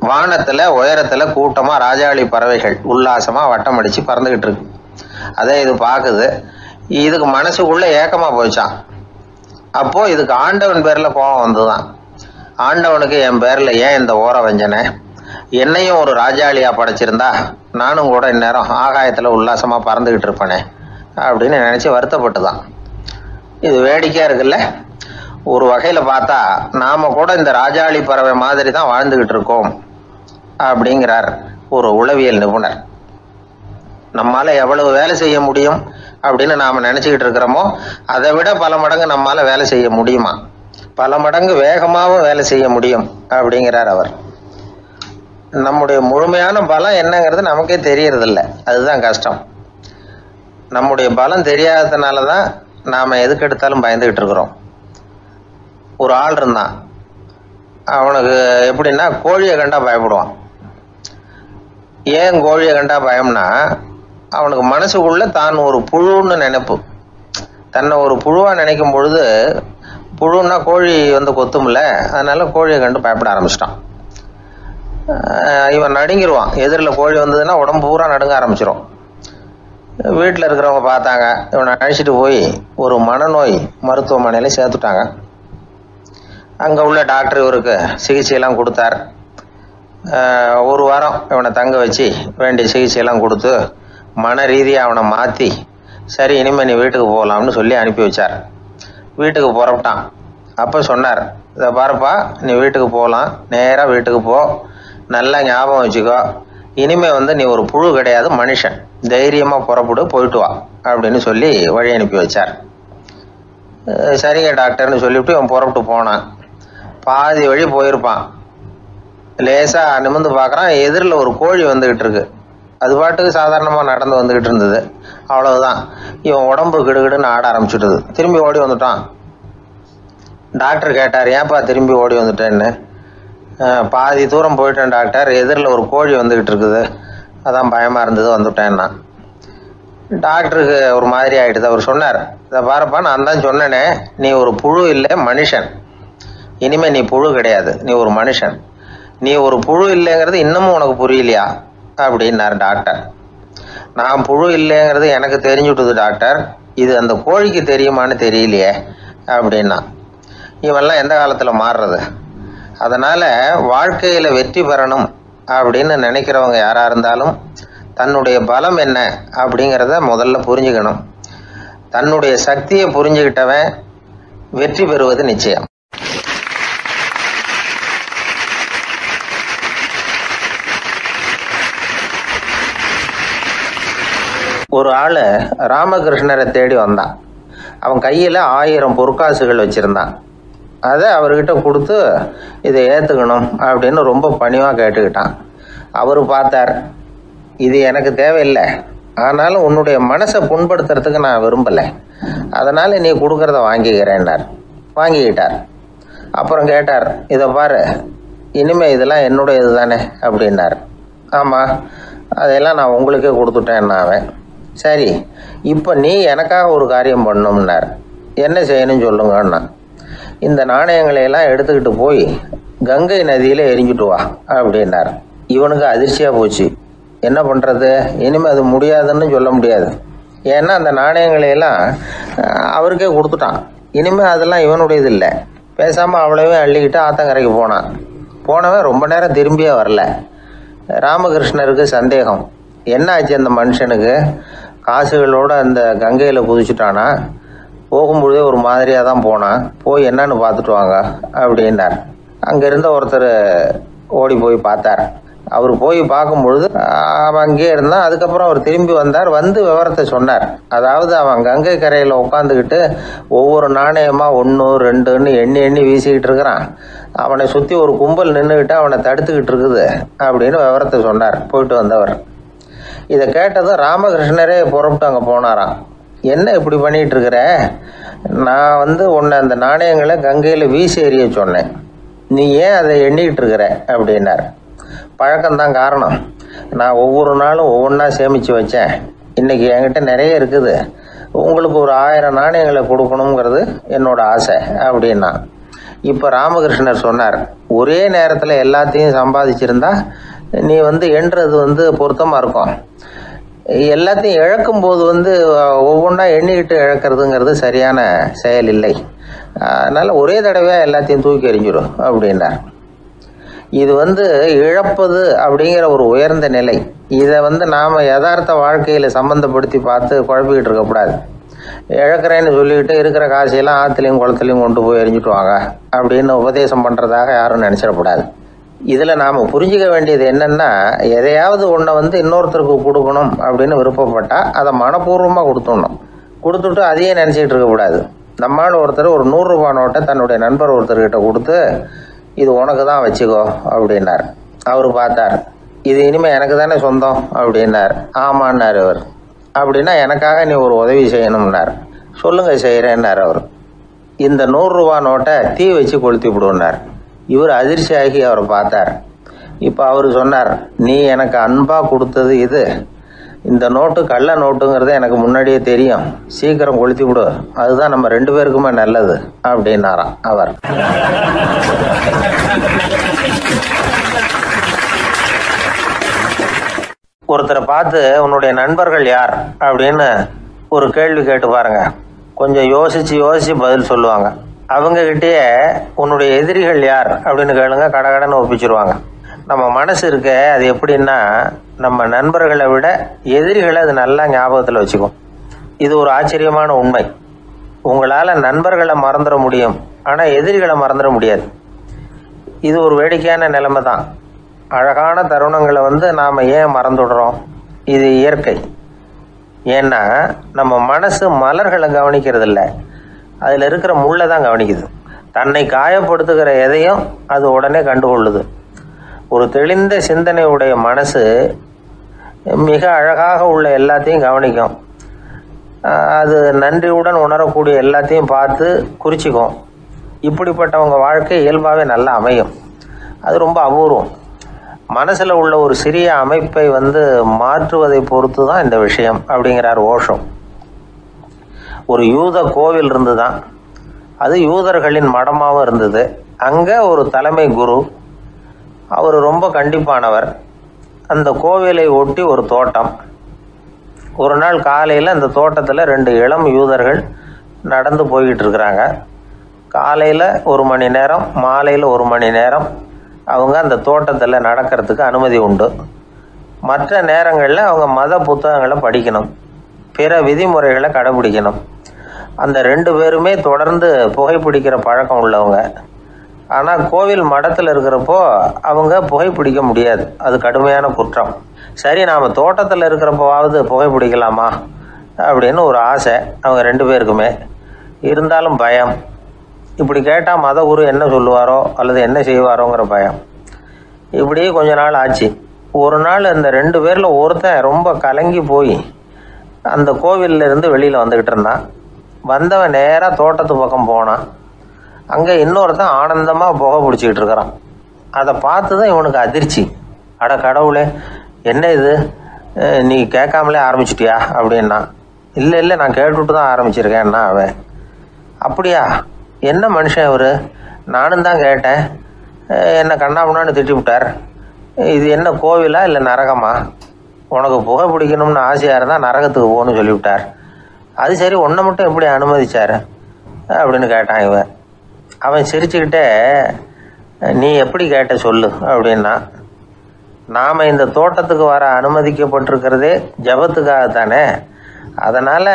வானத்தில் உயரத்தில் கூட்டமாக ராஜாளி பறவைகள் உல்லாசமாக வட்டம் அடித்து பறந்துக்கிட்டு இருக்கு. அதே இது பார்க்குது. இதுக்கு மனசுக்குள்ளே ஏக்கமாக போச்சான். அப்போது இதுக்கு ஆண்டவன் பேரில் கோபம் வந்துதான். ஆண்டவனுக்கு என் பேரில் ஏன் இந்த ஓர வஞ்சனை, என்னையும் ஒரு ராஜாளியாக படைச்சிருந்தா நானும் கூட இந்நேரம் ஆகாயத்தில் உல்லாசமாக பறந்துக்கிட்டு இருப்பேனே அப்படின்னு நினச்சி வருத்தப்பட்டு தான். இது வேடிக்கையாக இருக்குல்ல. ஒரு வகையில் பார்த்தா நாம் கூட இந்த ராஜாளி பறவை மாதிரி தான் வாழ்ந்துக்கிட்டு இருக்கோம் அப்படிங்கிறார் ஒரு உளவியல் நிபுணர். நம்மால் எவ்வளவு வேலை செய்ய முடியும் அப்படின்னு நாம் நினச்சிக்கிட்டு இருக்கிறோமோ அதை விட பல மடங்கு நம்மால் வேலை செய்ய முடியுமா, பல மடங்கு வேகமாகவும் வேலை செய்ய முடியும் அப்படிங்கிறார் அவர். நம்முடைய முழுமையான பலம் என்னங்கிறது நமக்கே தெரியறதில்ல. அதுதான் கஷ்டம். நம்முடைய பலம் தெரியாததுனால தான் நாம் எதுக்கு எடுத்தாலும் பயந்துக்கிட்டு இருக்கிறோம். ஒரு ஆள் இருந்தான். அவனுக்கு எப்படின்னா கோழியை கண்டா பயப்படுவான். ஏன் கோழியை கண்டா பயம்னா, அவனுக்கு மனசுக்குள்ள தான் ஒரு புழுன்னு நினைப்பு. தன்னை ஒரு புழுவாக நினைக்கும் பொழுது, புழுன்னா கோழி வந்து கொத்தும்ல, அதனால கோழியை கண்டு பயப்பட ஆரம்பிச்சிட்டான். இவன் நடுங்கிடுவான். எதிரில் கோழி வந்ததுன்னா உடம்பு பூரா நடுங்க ஆரம்பிச்சிடும். வீட்டில் இருக்கிறவங்க பார்த்தாங்க. இவனை அழைச்சிட்டு போய் ஒரு மனநோய் மருத்துவமனையில் சேர்த்துட்டாங்க. அங்கே உள்ள டாக்டர் இவருக்கு சிகிச்சையெல்லாம் கொடுத்தார். ஒரு வாரம் இவனை தங்க வச்சு வேண்டிய சிகிச்சையெல்லாம் கொடுத்து மன ரீதியாக அவனை மாற்றி, சரி இனிமேல் நீ வீட்டுக்கு போகலாம்னு சொல்லி அனுப்பி வச்சார். வீட்டுக்கு புறப்பட்டான். அப்போ சொன்னார், இதை பாருப்பா, நீ வீட்டுக்கு போகலாம், நேராக வீட்டுக்கு போ, நல்லா ஞாபகம் வச்சுக்கோ, இனிமேல் வந்து நீ ஒரு புழு கிடையாது, மனுஷன், தைரியமாக புறப்படு, போயிட்டு வா அப்படின்னு சொல்லி வழி அனுப்பி வச்சார். சரிங்க டாக்டர்னு சொல்லிவிட்டு இவன் புறப்பட்டு போனான். பாதி வழி போயிருப்பான். லேசாக நிமிர்ந்து பார்க்குறான். எதிரில் ஒரு கோழி வந்துக்கிட்டு இருக்கு. அது பாட்டுக்கு சாதாரணமாக நடந்து வந்துக்கிட்டு இருந்தது. அவ்வளவுதான், இவன் உடம்பு கிடுகிடுன்னு ஆட ஆரம்பிச்சுட்டுது. திரும்பி ஓடி வந்துட்டான். டாக்டர் கேட்டார், ஏன்ப்பா திரும்பி ஓடி வந்துட்டேன்னு. பாதி தூரம் போயிட்டேன் டாக்டர், எதிரில் ஒரு கோழி வந்துக்கிட்டு இருக்குது, அதான் பயமாக இருந்தது, வந்துட்டேன்னா. டாக்டருக்கு ஒரு மாதிரி ஆகிடுது. அவர் சொன்னார், இதை பாருப்பா, நான் தான் சொன்னேனே, நீ ஒரு புழு இல்லை, மனுஷன். இனிமேல் நீ புழு கிடையாது, நீ ஒரு மனுஷன். நீ ஒரு புழு இல்லைங்கிறது இன்னமும் உனக்கு புரியலையா அப்படின்னார் டாக்டர். நான் புழு இல்லைங்கிறது எனக்கு தெரிஞ்சுட்டுது டாக்டர், இது அந்த கோழிக்கு தெரியுமான்னு தெரியலையே அப்படின்னா. இவெல்லாம் எந்த காலத்தில் மாறுறது? அதனால் வாழ்க்கையில் வெற்றி பெறணும் அப்படின்னு நினைக்கிறவங்க யாராக இருந்தாலும் தன்னுடைய பலம் என்ன அப்படிங்கிறத முதல்ல புரிஞ்சுக்கணும். தன்னுடைய சக்தியை புரிஞ்சுக்கிட்டவன் வெற்றி பெறுவது நிச்சயம். ஒரு ஆள் ராமகிருஷ்ணரை தேடி வந்தான். அவன் கையில் 1000 பொற்காசுகள் வச்சுருந்தான். அதை அவர்கிட்ட கொடுத்து இதை ஏற்றுக்கணும் அப்படின்னு ரொம்ப பணிவாக கேட்டுக்கிட்டான். அவர் பார்த்தார், இது எனக்கு தேவையில்லை, ஆனாலும் உன்னுடைய மனசை புண்படுத்துறதுக்கு நான் விரும்பலை, அதனால் நீ கொடுக்குறத வாங்கிக்கிறேன்னார். வாங்கிக்கிட்டார். அப்புறம் கேட்டார், இதை பாரு, இனிமேல் இதெல்லாம் என்னுடைய இது தானே அப்படின்னார். ஆமாம், அதையெல்லாம் நான் உங்களுக்கே கொடுத்துட்டேன்னா. அவன், சரி, இப்போ நீ எனக்காக ஒரு காரியம் பண்ணணும்னார். என்ன செய்யணும்னு சொல்லுங்கன்னா, இந்த நாணயங்களையெல்லாம் எடுத்துக்கிட்டு போய் கங்கை நதியில் எரிஞ்சுட்டு வா அப்படின்னார். இவனுக்கு அதிர்ச்சியாக போச்சு. என்ன பண்ணுறது? இனிமேல் அது முடியாதுன்னு சொல்ல முடியாது. ஏன்னா அந்த நாணயங்களையெல்லாம் அவருக்கே கொடுத்துட்டான். இனிமேல் அதெல்லாம் இவனுடையது இல்லை. பேசாமல் அவ்வளவே அள்ளிக்கிட்டு ஆத்தங்கரைக்கு போனான். போனவன் ரொம்ப நேரம் திரும்பியே வரல. ராமகிருஷ்ணருக்கு சந்தேகம், என்ன ஆச்சு அந்த மனுஷனுக்கு? காசுகளோடு அந்த கங்கையில் குதிச்சுட்டானா? போகும்பொழுதே ஒரு மாதிரியாக தான் போனான். போய் என்னன்னு பார்த்துட்டு வாங்க அப்படின்னார். அங்கே இருந்த ஒருத்தர் ஓடி போய் பார்த்தார். அவர் போய் பார்க்கும்பொழுது அவன் அங்கேயே இருந்தான். அதுக்கப்புறம் அவர் திரும்பி வந்தார். வந்து விவரத்தை சொன்னார். அதாவது அவன் கங்கை கரையில் உட்காந்துக்கிட்டு ஒவ்வொரு நாணயமாக 1 2ன்னு எண்ணி எண்ணி வீசிக்கிட்டு இருக்கிறான். அவனை சுற்றி ஒரு கும்பல் நின்றுக்கிட்டு அவனை தடுத்துக்கிட்டு இருக்குது அப்படின்னு விவரத்தை சொன்னார் போயிட்டு வந்தவர். இதை கேட்டதும் ராமகிருஷ்ணரே புறப்பட்டு அங்கே போனாராம். என்ன இப்படி பண்ணிகிட்டு இருக்கிற? நான் உன்னை அந்த நாணயங்களை கங்கையில் வீசி எறிய சொன்னேன், நீ ஏன் அதை எண்ணிக்கிட்டு இருக்கிற அப்படின்னார். பழக்கம்தான் காரணம். நான் ஒவ்வொரு நாளும் ஒவ்வொன்றா சேமித்து வச்சேன். இன்றைக்கி என்கிட்ட நிறைய இருக்குது, உங்களுக்கு ஒரு 1000 நாணயங்களை கொடுக்கணுங்கிறது என்னோட ஆசை அப்படின்னா. இப்போ ராமகிருஷ்ணர் சொன்னார், ஒரே நேரத்தில் எல்லாத்தையும் சம்பாதிச்சிருந்தா நீ எண்ணுறது பொருத்தமாக இருக்கும். எல்லாத்தையும் இழக்கும்போது ஒவ்வொன்றா எண்ணிக்கிட்டு இழக்கிறதுங்கிறது சரியான செயல் இல்லை. அதனால் ஒரே தடவையாக எல்லாத்தையும் தூக்கி எறிஞ்சிடும் அப்படின்னார். இது இழப்பது அப்படிங்கிற ஒரு உயர்ந்த நிலை. இதை நாம் யதார்த்த வாழ்க்கையில் சம்மந்தப்படுத்தி பார்த்து குழப்பிக்கிட்டு இருக்கக்கூடாது. இழக்கிறேன்னு சொல்லிக்கிட்டு இருக்கிற காசையெல்லாம் ஆற்றுலையும் குளத்துலையும் கொண்டு போய் எரிஞ்சிட்டு வாங்க அப்படின்னு உபதேசம் பண்ணுறதாக யாரும் நினச்சிடக்கூடாது. இதில் நாம் புரிஞ்சிக்க வேண்டியது என்னென்னா, எதையாவது ஒன்றை இன்னொருத்தருக்கு கொடுக்கணும் அப்படின்னு விருப்பப்பட்டால் அதை மனப்பூர்வமாக கொடுத்துட்டு அதையே நினச்சிக்கிட்டு இருக்கக்கூடாது. நம்மால் ஒருத்தர் ஒரு 100 ரூபா நோட்டை தன்னுடைய நண்பர் ஒருத்தர்கிட்ட கொடுத்து, இது உனக்கு தான் வச்சுக்கோ அப்படின்னார். அவர் பார்த்தார், இது இனிமேல் எனக்கு தானே சொந்தம் அப்படின்னார். ஆமான்னார் அவர். அப்படின்னா எனக்காக நீ ஒரு உதவி செய்யணும்னார். சொல்லுங்கள் செய்கிறேன்னார் அவர். இந்த 100 ரூபா நோட்டை தீ வச்சு கொளுத்தி விடுன்னார். இவர் அதிர்ச்சியாகி அவரை பார்த்தார். இப்போ அவர் சொன்னார், நீ எனக்கு அன்பாக கொடுத்தது இது, இந்த நோட்டு கள்ள நோட்டுங்கிறது எனக்கு முன்னாடியே தெரியும், சீக்கிரம் கொளுத்தி விடு, அதுதான் நம்ம 2 பேருக்குமே நல்லது அப்படின்னாராம் அவர். ஒருத்தரை பார்த்து உன்னுடைய நண்பர்கள் யார் அப்படின்னு ஒரு கேள்வி கேட்டு பாருங்க. கொஞ்சம் யோசிச்சு பதில் சொல்லுவாங்க. அவங்ககிட்டயே உன்னுடைய எதிரிகள் யார் அப்படின்னு கேளுங்க, கடகடன்னு ஒப்பிச்சிருவாங்க. நம்ம மனசு இருக்க அது எப்படின்னா, நம்ம நண்பர்களை விட எதிரிகளை அது நல்லா ஞாபகத்தில் வச்சுக்கும். இது ஒரு ஆச்சரியமான உண்மை. உங்களால் நண்பர்களை மறந்துட முடியும், ஆனால் எதிரிகளை மறந்துட முடியாது. இது ஒரு வேடிக்கையான நிலைமை தான். அழகான தருணங்களை நாம் ஏன் மறந்துடுறோம்? இது இயற்கை. ஏன்னா நம்ம மனசு மலர்களை கவனிக்கிறது இல்லை, அதில் இருக்கிற முள்ளை தான் கவனிக்குது. தன்னை காயப்படுத்துகிற எதையும் அது உடனே கண்டுகொள்ளுது. ஒரு தெளிந்த சிந்தனையுடைய மனசு மிக அழகாக உள்ள எல்லாத்தையும் கவனிக்கும். அது நன்றியுடன் உணரக்கூடிய எல்லாத்தையும் பார்த்து குறிச்சிக்கும். இப்படிப்பட்டவங்க வாழ்க்கை இயல்பாகவே நல்லா அமையும். அது ரொம்ப அபூர்வம். மனசில் உள்ள ஒரு சிறிய அமைப்பை மாற்றுவதை பொறுத்து தான் இந்த விஷயம் அப்படிங்கிறார் ஓஷோ. ஒரு யூத கோவில் இருந்து தான், அது யூதர்களின் மடமாகவும் இருந்தது. அங்கே ஒரு தலைமை குரு, அவர் ரொம்ப கண்டிப்பானவர். அந்த கோவிலை ஒட்டி ஒரு தோட்டம். ஒரு நாள் காலையில் அந்த தோட்டத்தில் 2 இளம் யூதர்கள் நடந்து போய்கிட்டு இருக்கிறாங்க. காலையில் 1 மணி நேரம், மாலையில் 1 மணி நேரம் அவங்க அந்த தோட்டத்தில் நடக்கிறதுக்கு அனுமதி உண்டு. மற்ற நேரங்களில் அவங்க மத புத்தகங்களை படிக்கணும், பிற விதிமுறைகளை கடைபிடிக்கணும். அந்த 2 பேருமே தொடர்ந்து புகைப்பிடிக்கிற பழக்கம் உள்ளவங்க. ஆனால் கோவில் மடத்தில் இருக்கிறப்போ அவங்க புகைப்பிடிக்க முடியாது, அது கடுமையான குற்றம். சரி, நாம் தோட்டத்தில் இருக்கிறப்போவாவது புகைப்பிடிக்கலாமா அப்படின்னு ஒரு ஆசை அவங்க 2 பேருக்குமே. இருந்தாலும் பயம். இப்படி கேட்டால் மத குரு என்ன சொல்லுவாரோ அல்லது என்ன செய்வாரோங்கிற பயம். இப்படியே கொஞ்ச நாள் ஆச்சு. ஒரு நாள் இந்த 2 பேரில் ஒருத்தன் ரொம்ப கலங்கி போய் அந்த கோவிலிருந்து வெளியில் வந்துக்கிட்டு இருந்தான். வந்தவன் நேராக தோட்டத்து பக்கம் போனான். அங்கே இன்னொருத்தன் ஆனந்தமாக புகை பிடிச்சிக்கிட்டு இருக்கிறான். அதை பார்த்து தான் இவனுக்கு அதிர்ச்சி. அட கடவுளே, என்ன இது, நீ கேட்காமலே ஆரம்பிச்சிட்டியா அப்படின்னா. இல்லை நான் கேட்டுவிட்டு தான் ஆரம்பிச்சிருக்கேன்னா அவன். அப்படியா, என்ன மனுஷன் இவர், நானும் தான் கேட்டேன், என்னை கண்ணாபுண்ணான்னு திட்டி விட்டார். இது என்ன கோவிலா இல்லை நரகமா? உனக்கு புகை பிடிக்கணும்னு ஆசையாக இருந்தால் நரகத்துக்கு போகணும்னு சொல்லிவிட்டார். அது சரி, உன்னை மட்டும் எப்படி அனுமதிச்சார் அப்படின்னு கேட்டான் இவன். அவன் சிரிச்சுக்கிட்டே, நீ எப்படி கேட்ட சொல்லு அப்படின்னா. நாம் இந்த தோட்டத்துக்கு வர அனுமதிக்கப்பட்டிருக்கிறதே ஜபத்துக்காகத்தானே, அதனால்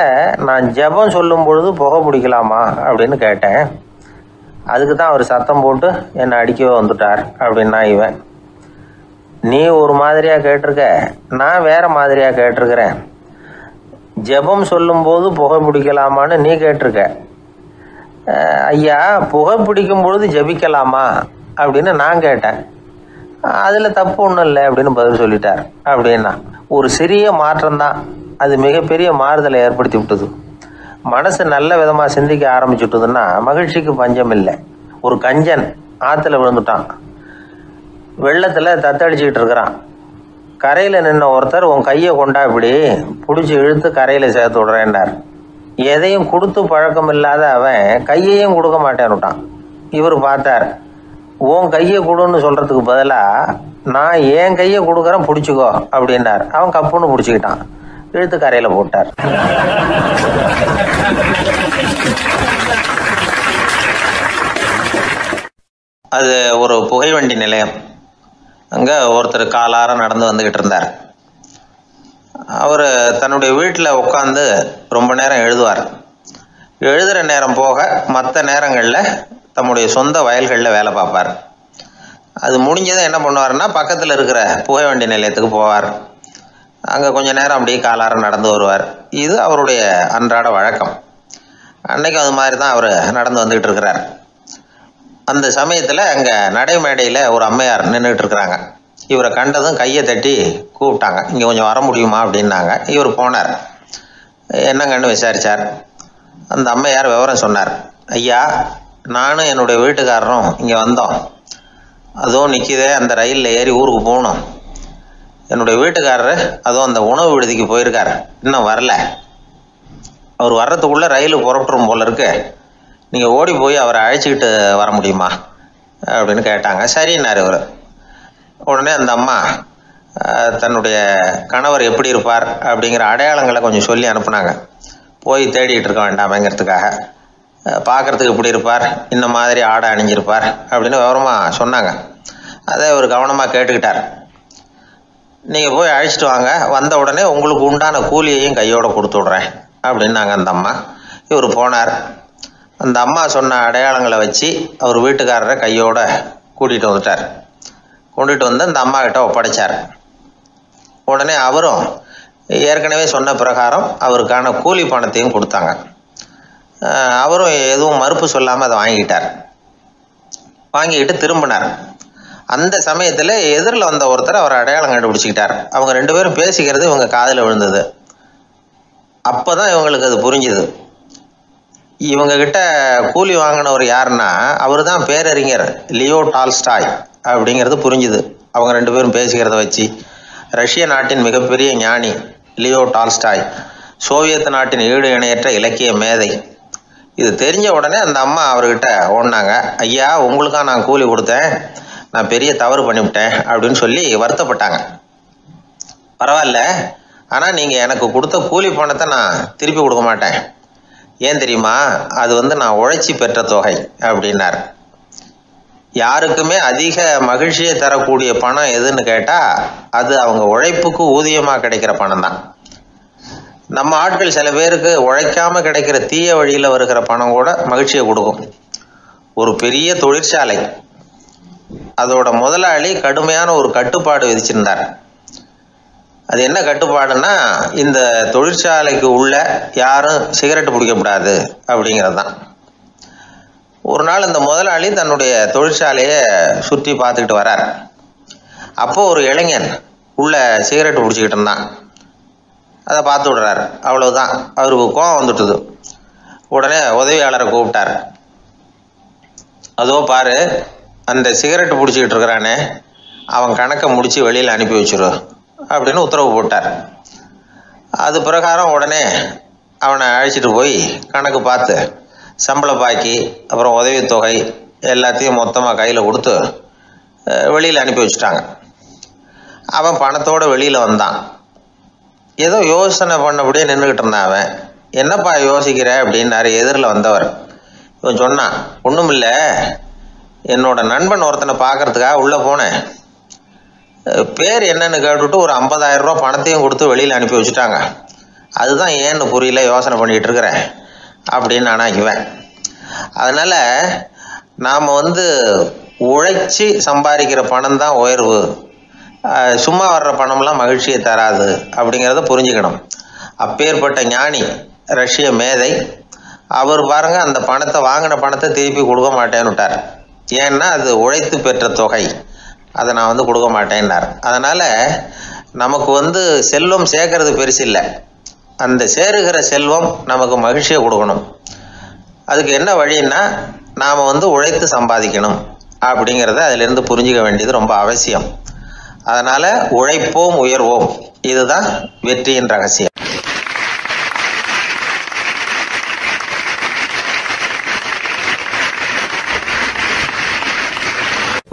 நான் ஜபம் சொல்லும் பொழுது புகை பிடிக்கலாமா அப்படின்னு கேட்டேன். அதுக்கு தான் அவர் சத்தம் போட்டு என்னை அடிக்கவே வந்துட்டார் அப்படின்னா இவன். நீ ஒரு மாதிரியாக கேட்டிருக்க, நான் வேறு மாதிரியாக கேட்டிருக்கிறேன். ஜெபம் சொல்லும்போது புகை பிடிக்கலாமான்னு நீ கேட்டிருக்க. ஐயா, புகை பிடிக்கும் பொழுது ஜபிக்கலாமா அப்படின்னு நான் கேட்டேன். அதில் தப்பு ஒன்றும் இல்லை அப்படின்னு பதில் சொல்லிட்டார் அப்படின்னா. ஒரு சிறிய மாற்றம்தான் அது மிகப்பெரிய மாறுதலை ஏற்படுத்தி விட்டது. மனசு நல்ல விதமாக சிந்திக்க ஆரம்பிச்சுட்டுதுன்னா மகிழ்ச்சிக்கு பஞ்சம் இல்லை. ஒரு கஞ்சன் ஆற்றுல விழுந்துட்டான். வெள்ளத்தில் தத்தளிச்சுக்கிட்டு இருக்கிறான். கரையில் நின்ன ஒருத்தர் உன் கையை கொண்டா இப்படி பிடிச்சி இழுத்து கரையில் சேர்த்து விட்றேன்னார். எதையும் கொடுத்து பழக்கம் இல்லாத அவன் கையையும் கொடுக்க மாட்டேன்னுட்டான். இவர் பார்த்தார், உன் கையை கொடுன்னு சொல்கிறதுக்கு பதிலாக நான் என் கையை கொடுக்குறேன் பிடிச்சிக்கோ அப்படின்னார். அவன் கப்புன்னு பிடிச்சிக்கிட்டான், இழுத்து கரையில் போட்டார். அது ஒரு புகைவண்டி நிலையம். அங்கே ஒருத்தர் காலார நடந்து வந்துக்கிட்டு இருந்தார். அவர் தன்னுடைய வீட்டில் உட்காந்து ரொம்ப நேரம் எழுதுவார். எழுதுகிற நேரம் போக மற்ற நேரங்களில் தம்முடைய சொந்த வயல்களில் வேலை பார்ப்பார். அது முடிஞ்சதை என்ன பண்ணுவார்னா பக்கத்தில் இருக்கிற புகைவண்டி நிலையத்துக்கு போவார். அங்கே கொஞ்சம் நேரம் அப்படியே காலார நடந்து வருவார். இது அவருடைய அன்றாட வழக்கம். அன்னைக்கு அது மாதிரி தான் அவர் நடந்து வந்துக்கிட்டு இருக்கிறார். அந்த சமயத்தில் அங்கே நடைமேடையில் ஒரு அம்மையார் நின்றுட்டு இருக்கிறாங்க. இவரை கண்டதும் கையை தட்டி கூப்பிட்டாங்க, இங்கே கொஞ்சம் வர முடியுமா அப்படின்னாங்க. இவர் போனார். என்னங்கன்னு விசாரித்தார். அந்த அம்மையார் விவரம் சொன்னார். ஐயா, நானும் என்னுடைய வீட்டுக்காரரும் இங்கே வந்தோம். அதுவும் நிற்கிதே, அந்த ரயிலில் ஏறி ஊருக்கு போகணும். என்னுடைய வீட்டுக்காரர் அதுவும் அந்த உணவு விடுதிக்கு போயிருக்கார், இன்னும் வரல. அவர் வர்றதுக்குள்ளே ரயில் புறப்பட்டுரும் போல இருக்கு. நீங்கள் ஓடி போய் அவரை அழைச்சிக்கிட்டு வர முடியுமா அப்படின்னு கேட்டாங்க. சரின்னார் இவர். உடனே அந்த அம்மா தன்னுடைய கணவர் எப்படி இருப்பார் அப்படிங்கிற அடையாளங்களை கொஞ்சம் சொல்லி அனுப்புனாங்க. போய் தேடிக்கிட்டு இருக்க வேண்டாமேங்கிறதுக்காக. பார்க்குறதுக்கு எப்படி இருப்பார், இந்த மாதிரி ஆடை அணிஞ்சிருப்பார் அப்படின்னு விவரமாக சொன்னாங்க. அதை அவர் கவனமாக கேட்டுக்கிட்டார். நீங்கள் போய் அழைச்சிட்டு வாங்க, வந்த உடனே உங்களுக்கு உண்டான கூலியையும் கையோடு கொடுத்து விட்றேன் அப்படின்னாங்க அந்த அம்மா. இவர் போனார். அந்த அம்மா சொன்ன அடையாளங்களை வச்சு அவர் வீட்டுக்காரரை கையோட கூட்டிகிட்டு வந்துட்டார். கொண்டுட்டு வந்து அந்த அம்மா கிட்ட ஒப்படைச்சார். உடனே அவரும் ஏற்கனவே சொன்ன பிரகாரம் அவருக்கான கூலி பணத்தையும் கொடுத்தாங்க. அவரும் எதுவும் மறுப்பு சொல்லாமல் அதை வாங்கிக்கிட்டார். வாங்கிக்கிட்டு திரும்பினார். அந்த சமயத்தில் எதிரில் வந்த ஒருத்தர் அவர் அடையாளம் கண்டுபிடிச்சிக்கிட்டார். அவங்க ரெண்டு பேரும் பேசிக்கிறது இவங்க காதில் விழுந்தது. அப்போ தான் இவங்களுக்கு அது புரிஞ்சுது. இவங்ககிட்ட கூலி வாங்கினவர் யாருன்னா அவர் தான் பேரறிஞர் லியோ டால்ஸ்டாய் அப்படிங்கிறது புரிஞ்சுது. அவங்க ரெண்டு பேரும் பேசிக்கிறத வச்சு ரஷ்ய நாட்டின் மிகப்பெரிய ஞானி லியோ டால்ஸ்டாய், சோவியத் நாட்டின் ஈடு இணையற்ற இலக்கிய மேதை. இது தெரிஞ்ச உடனே அந்த அம்மா அவர்கிட்ட ஓடினாங்க. ஐயா, உங்களுக்காக நான் கூலி கொடுத்தேன், நான் பெரிய தவறு பண்ணிவிட்டேன் அப்படின்னு சொல்லி வருத்தப்பட்டாங்க. பரவாயில்ல, ஆனால் நீங்கள் எனக்கு கொடுத்த கூலி பணத்தை நான் திருப்பி கொடுக்க மாட்டேன். ஏன் தெரியுமா, அது நான் உழைச்சி பெற்ற தொகை அப்படின்னார். யாருக்குமே அதிக மகிழ்ச்சியை தரக்கூடிய பணம் எதுன்னு கேட்டால் அது அவங்க உழைப்புக்கு ஊதியமாக கிடைக்கிற பணம் தான். நம்ம ஆட்கள் சில பேருக்கு உழைக்காமல் கிடைக்கிற தீய வழியில் வருகிற பணம் கூட மகிழ்ச்சியை கொடுக்கும். ஒரு பெரிய தொழிற்சாலை, அதோட முதலாளி கடுமையான ஒரு கட்டுப்பாடு விதிச்சிருந்தார். அது என்ன கட்டுப்பாடுன்னா, இந்த தொழிற்சாலைக்கு உள்ள யாரும் சிகரெட்டு பிடிக்கக்கூடாது அப்படிங்கிறது தான். ஒரு நாள் இந்த முதலாளி தன்னுடைய தொழிற்சாலையை சுற்றி பார்த்துக்கிட்டு வரார். அப்போது ஒரு இளைஞன் உள்ள சிகரெட்டு பிடிச்சிக்கிட்டு இருந்தான். அதை பார்த்து விடுறாரு. அவ்வளவுதான், அவருக்கு கோவம் வந்துட்டுது. உடனே உதவியாளரை கூப்பிட்டார். அதோ பாரு, அந்த சிகரெட்டு பிடிச்சிக்கிட்டு இருக்கிறானே, அவன் கணக்கை முடித்து வெளியில் அனுப்பி வச்சிரு அப்படின்னு உத்தரவு போட்டார். அது பிரகாரம் உடனே அவனை அழைச்சிட்டு போய் கணக்கு பார்த்து சம்பள பாக்கி அப்புறம் உதவித்தொகை எல்லாத்தையும் மொத்தமாக கையில் கொடுத்து வெளியில் அனுப்பி வச்சுட்டாங்க. அவன் பணத்தோடு வெளியில் வந்தான். ஏதோ யோசனை பண்ணபடியே நின்றுக்கிட்டு இருந்தான். அவன் என்னப்பா யோசிக்கிற அப்படின்னாரு எதிரில் வந்தவர். இவன் சொன்னான், ஒன்றும் இல்லை, என்னோட நண்பன் ஒருத்தனை பார்க்கறதுக்காக உள்ளே போனேன். பேர் என்னன்னு கேட்டுவிட்டு ஒரு 50,000 ரூபா பணத்தையும் கொடுத்து வெளியில் அனுப்பி வச்சுட்டாங்க. அதுதான் ஏன்னு புரியல, யோசனை பண்ணிகிட்டு இருக்கிறேன் அப்படின்னு நானா இவன். அதனால் நாம் உழைச்சி சம்பாதிக்கிற பணம் தான் உயர்வு, சும்மா வர்ற பணம்லாம் மகிழ்ச்சியை தராது அப்படிங்கிறத புரிஞ்சுக்கணும். அப்பேற்பட்ட ஞானி ரஷ்ய மேதை அவர் பாருங்க, அந்த பணத்தை வாங்கின பணத்தை திருப்பி கொடுக்க மாட்டேன்னு விட்டார். ஏன்னா அது உழைத்து பெற்ற தொகை, அதை நான் கொடுக்க மாட்டேன்னார். அதனால் நமக்கு செல்வம் சேர்க்கறது பெருசு இல்லை, அந்த சேருகிற செல்வம் நமக்கு மகிழ்ச்சியை கொடுக்கணும். அதுக்கு என்ன வழின்னா, நாம் உழைத்து சம்பாதிக்கணும் அப்படிங்கிறத அதிலிருந்து புரிஞ்சிக்க வேண்டியது ரொம்ப அவசியம். அதனால உழைப்போம், உயர்வோம். இதுதான் வெற்றியின் ரகசியம்.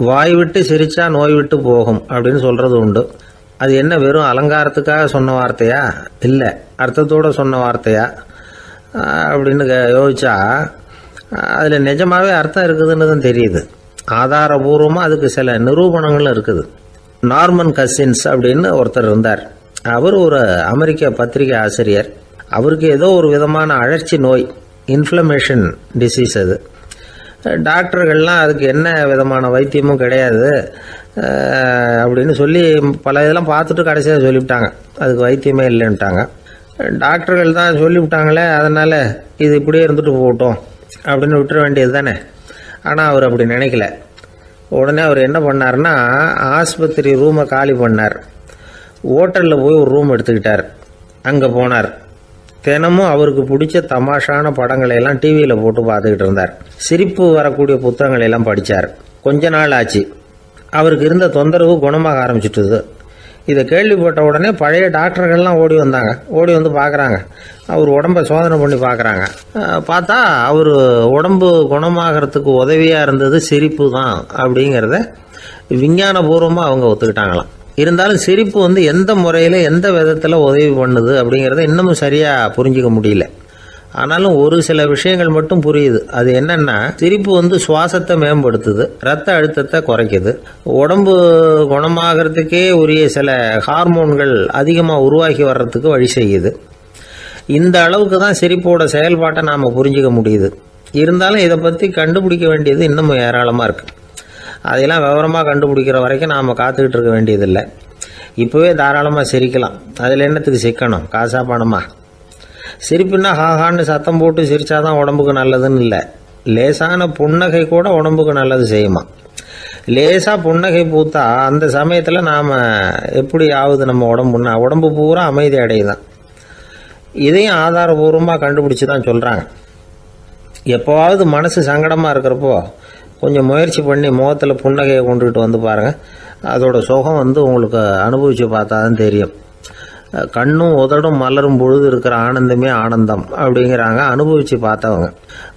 வாய் விட்டு சிரிச்சா நோய் விட்டு போகும் அப்படின்னு சொல்றது உண்டு. அது என்ன வெறும் அலங்காரத்துக்காக சொன்ன வார்த்தையா, இல்லை அர்த்தத்தோடு சொன்ன வார்த்தையா அப்படின்னு யோசிச்சா அதில் நிஜமாவே அர்த்தம் இருக்குதுன்னு தான் தெரியுது. ஆதாரபூர்வமாக அதுக்கு சில நிரூபணங்களும் இருக்குது. நார்மன் கசின்ஸ் அப்படின்னு ஒருத்தர் இருந்தார். அவர் ஒரு அமெரிக்க பத்திரிகை ஆசிரியர். அவருக்கு ஏதோ ஒரு விதமான அழற்சி நோய், இன்ஃப்ளமேஷன் டிசீஸ். அது டாக்டர்கள்லாம் அதுக்கு என்ன விதமான வைத்தியமும் கிடையாது அப்படின்னு சொல்லி பல இதெல்லாம் பார்த்துட்டு கடைசியாக சொல்லிவிட்டாங்க அதுக்கு வைத்தியமே இல்லைன்ட்டாங்க. டாக்டர்கள் தான் சொல்லிவிட்டாங்களே, அதனால் இது இப்படியே இருந்துட்டு போகட்டும் அப்படின்னு விட்டுற வேண்டியது தானே. ஆனால் அவர் அப்படி நினைக்கல. உடனே அவர் என்ன பண்ணார்னா, ஆஸ்பத்திரி ரூமை காலி பண்ணார். ஹோட்டலில் போய் ஒரு ரூம் எடுத்துக்கிட்டார். அங்கே போனார். தினமும் அவருக்கு பிடிச்ச தமாஷான படங்களை எல்லாம் டிவியில் போட்டு பார்த்துக்கிட்டு இருந்தார். சிரிப்பு வரக்கூடிய புத்தகங்களை எல்லாம் படித்தார். கொஞ்ச நாள் ஆச்சு, அவருக்கு இருந்த தொந்தரவு குணமாக ஆரம்பிச்சிட்டுது. இதை கேள்விப்பட்ட உடனே பழைய டாக்டர்கள்லாம் ஓடி வந்தாங்க. ஓடி வந்து பார்க்குறாங்க, அவர் உடம்பை சோதனை பண்ணி பார்க்குறாங்க. பார்த்தா அவர் உடம்பு குணமாகறதுக்கு உதவியாக இருந்தது சிரிப்பு தான் அப்படிங்கிறத விஞ்ஞானபூர்வமாக அவங்க ஒத்துக்கிட்டாங்களாம். இருந்தாலும் சிரிப்பு எந்த முறையில் எந்த விதத்தில் உதவி பண்ணுது அப்படிங்கிறத இன்னமும் சரியாக புரிஞ்சிக்க முடியல. ஆனாலும் ஒரு சில விஷயங்கள் மட்டும் புரியுது. அது என்னன்னா, சிரிப்பு சுவாசத்தை மேம்படுத்துது, ரத்த அழுத்தத்தை குறைக்குது, உடம்பு குணமாகறதுக்கே உரிய சில ஹார்மோன்கள் அதிகமாக உருவாக்கி வர்றதுக்கு வழி செய்யுது. இந்த அளவுக்கு தான் சிரிப்போட செயல்பாட்டை நாம் புரிஞ்சிக்க முடியுது. இருந்தாலும் இதை பற்றி கண்டுபிடிக்க வேண்டியது இன்னமும் ஏராளமாக இருக்குது. அதெல்லாம் விவரமாக கண்டுபிடிக்கிற வரைக்கும் நாம் காத்துக்கிட்டு இருக்க வேண்டியதில்லை. இப்போவே தாராளமாக சிரிக்கலாம். அதில் என்னத்துக்கு சிக்கணும், காசா பணமா? சிரிப்புன்னா ஹாஹான்னு சத்தம் போட்டு சிரிச்சாதான் உடம்புக்கு நல்லதுன்னு இல்லை. லேசான புன்னகை கூட உடம்புக்கு நல்லது செய்யுமா. லேசாக புன்னகை பூத்தா அந்த சமயத்தில் நாம் எப்படி ஆகுது, நம்ம உடம்பு பூரா அமைதி அடையுதான். இதையும் ஆதாரபூர்வமாக கண்டுபிடிச்சி தான் சொல்கிறாங்க. எப்போவாவது மனசு சங்கடமாக இருக்கிறப்போ கொஞ்சம் முயற்சி பண்ணி முகத்தில் புன்னகையை கொண்டுகிட்டு வந்து பாருங்கள். அதோட சுகம் உங்களுக்கு அனுபவித்து பார்த்தா தான் தெரியும். கண்ணும் உதடும் மலரும் பொழுது இருக்கிற ஆனந்தமே ஆனந்தம் அப்படிங்கிறாங்க அனுபவித்து பார்த்தவங்க.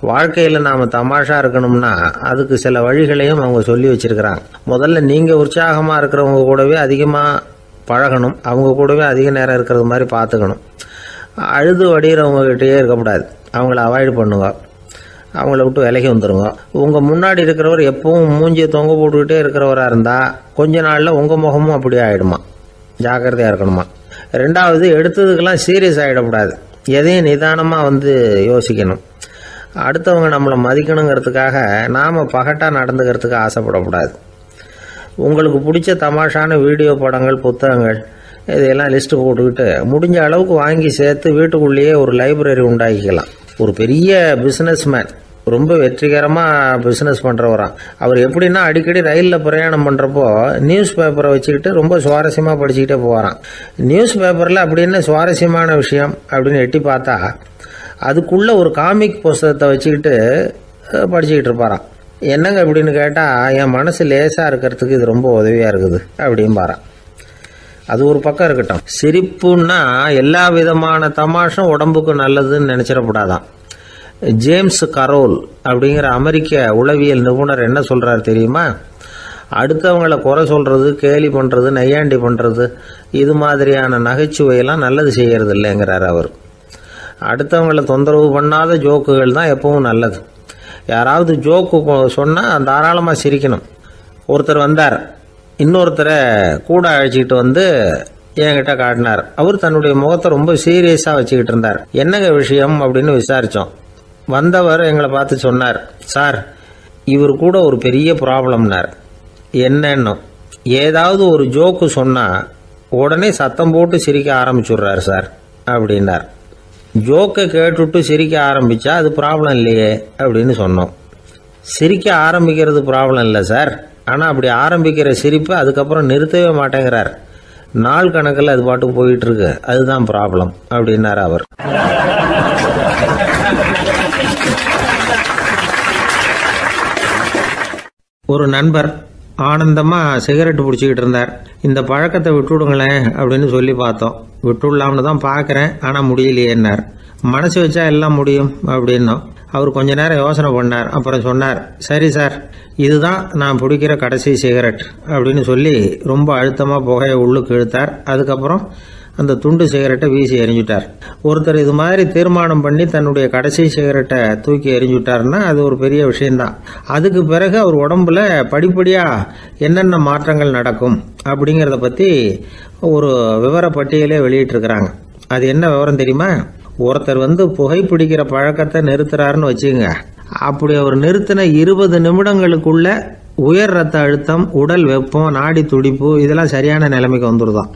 வாழ்க்கையில் நாம் தமாஷா இருக்கணும்னா அதுக்கு சில வழிகளையும் அவங்க சொல்லி வச்சுருக்கிறாங்க. முதல்ல நீங்கள் உற்சாகமாக இருக்கிறவங்க கூடவே அதிகமாக பழகணும், அவங்க கூடவே அதிக நேரம் இருக்கிறது மாதிரி பார்த்துக்கணும். அழுது வடிகிறவங்ககிட்டயே இருக்கக்கூடாது, அவங்கள அவாய்டு பண்ணுங்க, அவங்கள விட்டு விலகி வந்துடுங்க. உங்கள் முன்னாடி இருக்கிறவர் எப்பவும் மூஞ்சியை தொங்க போட்டுக்கிட்டே இருக்கிறவராக இருந்தால் கொஞ்ச நாளில் உங்கள் முகமும் அப்படியே ஆகிடுமா. ஜாக்கிரதையாக இருக்கணுமா. ரெண்டாவது, எடுத்ததுக்கெல்லாம் சீரியஸ் ஆகிடக்கூடாது, எதையும் நிதானமாக யோசிக்கணும். அடுத்தவங்க நம்மளை மதிக்கணுங்கிறதுக்காக நாம் பகட்டாக நடந்துக்கிறதுக்கு ஆசைப்படக்கூடாது. உங்களுக்கு பிடிச்ச தமாஷான வீடியோ படங்கள், புத்தகங்கள் இதையெல்லாம் லிஸ்ட்டு போட்டுக்கிட்டு முடிஞ்ச அளவுக்கு வாங்கி சேர்த்து வீட்டுக்குள்ளேயே ஒரு லைப்ரரி உண்டாக்கிக்கலாம். ஒரு பெரிய பிஸ்னஸ்மேன், ரொம்ப வெற்றிகரமாக பிஸ்னஸ் பண்ணுறவராம். அவர் எப்படின்னா அடிக்கடி ரயிலில் பிரயாணம் பண்ணுறப்போ நியூஸ் பேப்பரை வச்சுக்கிட்டு ரொம்ப சுவாரஸ்யமாக படிச்சுக்கிட்டே போகிறான். நியூஸ் பேப்பரில் அப்படின்னு சுவாரஸ்யமான விஷயம் அப்படின்னு எட்டி பார்த்தா அதுக்குள்ளே ஒரு காமிக் புஸ்தகத்தை வச்சுக்கிட்டு படிச்சுக்கிட்டு இருப்பாராம். என்னங்க அப்படின்னு கேட்டால், என் மனசு லேசாக இருக்கிறதுக்கு இது ரொம்ப உதவியாக இருக்குது அப்படின்னு பாரான். அது ஒரு பக்கம் இருக்கட்டும். சிரிப்புன்னா எல்லா விதமான தமாஷும் உடம்புக்கு நல்லதுன்னு நினைச்சிடக்கூடாதான். ஜேம்ஸ் கரோல் அப்படிங்கிற அமெரிக்க உளவியல் நிபுணர் என்ன சொல்றாரு தெரியுமா? அடுத்தவங்களை குறை சொல்றது, கேலி பண்றது, நையாண்டி பண்றது, இது மாதிரியான நகைச்சுவையெல்லாம் நல்லது செய்யறது இல்லைங்கிறார் அவர். அடுத்தவங்களை தொந்தரவு பண்ணாத ஜோக்குகள் தான் எப்பவும் நல்லது. யாராவது ஜோக்கு சொன்னால் தாராளமாக சிரிக்கணும். ஒருத்தர் வந்தார், இன்னொருத்தரை கூட அழைச்சிக்கிட்டு என்கிட்ட காட்டினார். அவர் தன்னுடைய முகத்தை ரொம்ப சீரியஸாக வச்சுக்கிட்டு இருந்தார். என்னங்க விஷயம் அப்படின்னு விசாரித்தோம். வந்தவர் எங்களை பார்த்து சொன்னார், சார் இவர் கூட ஒரு பெரிய ப்ராப்ளம்னார். என்னன்னு, ஏதாவது ஒரு ஜோக்கு சொன்னால் உடனே சத்தம் போட்டு சிரிக்க ஆரம்பிச்சுடுறார் சார் அப்படின்னார். ஜோக்கை கேட்டுட்டு சிரிக்க ஆரம்பித்தா அது ப்ராப்ளம் இல்லையே அப்படின்னு சொன்னோம். சிரிக்க ஆரம்பிக்கிறது ப்ராப்ளம் இல்லை சார், ஆனால் அப்படி ஆரம்பிக்கிற சிரிப்பு அதுக்கப்புறம் நிறுத்தவே மாட்டேங்கிறார். நாள் கணக்கில் அது பாட்டுக்கு போயிட்டு இருக்கு, அதுதான் ப்ராப்ளம் அப்படின்னார் அவர். ஒரு நண்பர் ஆனந்தமாக சிகரெட் பிடிச்சிக்கிட்டு இருந்தார். இந்த பழக்கத்தை விட்டுவிடுங்களேன் அப்படின்னு சொல்லி பார்த்தோம். விட்டுடலாம்னு தான் பார்க்குறேன், ஆனால் முடியலையேன்னார். மனசு வச்சா எல்லாம் முடியும் அப்படின்னோம். அவர் கொஞ்ச நேரம் யோசனை பண்ணார். அப்புறம் சொன்னார், சரி சார், இதுதான் நான் பிடிக்கிற கடைசி சிகரெட் அப்படின்னு சொல்லி ரொம்ப அழுத்தமாக புகையை உள்ளுக்கு இழுத்தார். அதுக்கப்புறம் அந்த துண்டு சிகரெட்டை வீசி எறிஞ்சுட்டார். ஒருத்தர் இது மாதிரி தீர்மானம் பண்ணி தன்னுடைய கடைசி சிகரெட்டை தூக்கி எறிஞ்சுட்டாருன்னா அது ஒரு பெரிய விஷயம்தான். அதுக்கு பிறகு அவர் உடம்புல படிப்படியாக என்னென்ன மாற்றங்கள் நடக்கும் அப்படிங்கிறத பற்றி ஒரு விவர பட்டியலே வெளியிட்டிருக்கிறாங்க. அது என்ன விவரம் தெரியுமா? ஒருத்தர் புகைப்பிடிக்கிற பழக்கத்தை நிறுத்துறாருன்னு வச்சுங்க. அப்படி அவர் நிறுத்தின 20 நிமிடங்களுக்குள்ள உயர் ரத்த அழுத்தம், உடல் வெப்பம், நாடி துடிப்பு இதெல்லாம் சரியான நிலைமைக்கு வந்துடுதான்.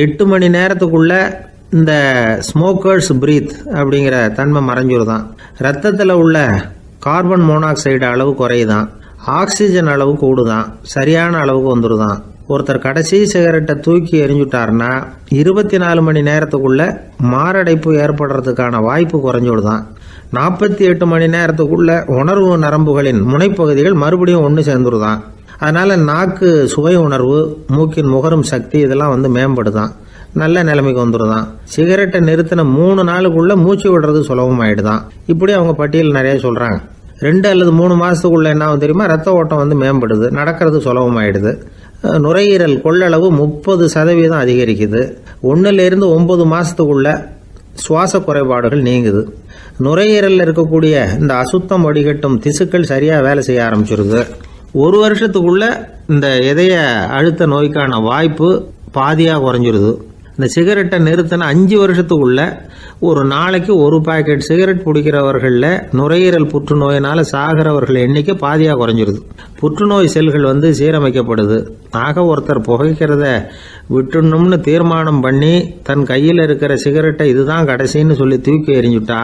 8 மணி நேரத்துக்குள்ள இந்த ஸ்மோக்கர்ஸ் பிரீத் அப்படிங்கிற தன்மை மறைஞ்சிருதான். ரத்தத்தில் உள்ள கார்பன் மோனாக்சைடு அளவு குறையுதான், ஆக்சிஜன் அளவு கூடுதான், சரியான அளவுக்கு வந்துடுதான். ஒருத்தர் கடைசி சிகரெட்டை தூக்கி எறிஞ்சுட்டாருன்னா 24 மணி நேரத்துக்குள்ள மாரடைப்பு ஏற்படுறதுக்கான வாய்ப்பு குறைஞ்சுடுதான். 48 மணி நேரத்துக்குள்ள உணர்வு நரம்புகளின் முனைப்பகுதிகள் மறுபடியும் ஒன்று சேர்ந்துருதான். அதனால நாக்கு சுவை உணர்வு, மூக்கின் முகரும் சக்தி இதெல்லாம் மேம்படுதான், நல்ல நிலைமைக்கு வந்துடுதான். சிகரெட்டை நிறுத்தின 3 நாளுக்குள்ள மூச்சு விடுறது சுலபமாயிடுதான். இப்படி அவங்க பட்டியல் நிறைய சொல்றாங்க. 2 அல்லது 3 மாசத்துக்குள்ள என்ன ஆகும் தெரியுமா? ரத்த ஓட்டம் மேம்படுது, நடக்கிறது சுலபமாயிடுது. நுரையீரல் கொள்ளளவு 30% அதிகரிக்குது. 1லிருந்து 9 மாசத்துக்குள்ள சுவாச குறைபாடுகள் நீங்குது. நுரையீரலில் இருக்கக்கூடிய இந்த அசுத்தம் வடிகட்டும் திசுக்கள் சரியா வேலை செய்ய ஆரம்பிச்சிருது. 1 வருஷத்துக்குள்ள இந்த இதய அழுத்த நோய்க்கான வாய்ப்பு பாதியாக குறைஞ்சிருது. இந்த சிகரெட்டை நிறுத்தின 5 வருஷத்துக்குள்ள ஒரு நாளைக்கு 1 பாக்கெட் சிகரெட் பிடிக்கிறவர்களில் நுரையீரல் புற்றுநோயினால் சாகிறவர்கள் எண்ணிக்கை பாதியாக குறைஞ்சிருது. புற்றுநோய் செல்கள் சீரமைக்கப்படுது. ஆக ஒருத்தர் புகைக்கிறத விட்டுணும்னு தீர்மானம் பண்ணி தன் கையில் இருக்கிற சிகரெட்டை இதுதான் கடைசின்னு சொல்லி தூக்கி எறிஞ்சுட்டா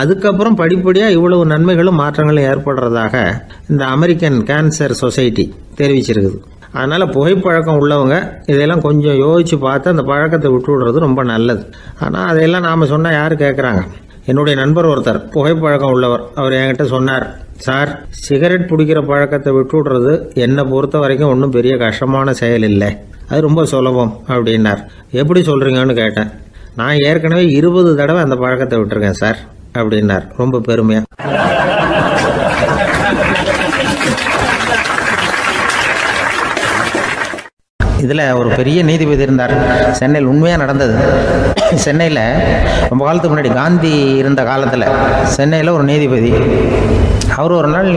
அதுக்கப்புறம் படிப்படியாக இவ்வளவு நன்மைகளும் மாற்றங்களும் ஏற்படுறதாக இந்த அமெரிக்கன் கேன்சர் சொசைட்டி தெரிவிச்சிருக்குது. அதனால புகைப்பழக்கம் உள்ளவங்க இதெல்லாம் கொஞ்சம் யோசிச்சு பார்த்து அந்த பழக்கத்தை விட்டு விடுறது ரொம்ப நல்லது. ஆனால் அதையெல்லாம் நாம சொன்னா யாரு கேட்குறாங்க? என்னுடைய நண்பர் ஒருத்தர் புகைப்பழக்கம் உள்ளவர். அவர் என்கிட்ட சொன்னார், சார், சிகரெட் பிடிக்கிற பழக்கத்தை விட்டு விடுறது என்னை பொறுத்த வரைக்கும் ஒன்றும் பெரிய கஷ்டமான செயல் இல்லை, அது ரொம்ப சுலபம் அப்படின்னார். எப்படி சொல்றீங்கன்னு கேட்டேன். நான் ஏற்கனவே 20 தடவை அந்த பழக்கத்தை விட்டுருக்கேன் சார் அப்படின்னார் ரொம்ப பெருமையா. இதில் ஒரு பெரிய நீதிபதி இருந்தார். சென்னையில் உண்மையாக நடந்தது. சென்னையில் ரொம்ப காலத்துக்கு முன்னாடி காந்தி இருந்த காலத்தில் சென்னையில் ஒரு நீதிபதி, அவர் ஒரு நாள்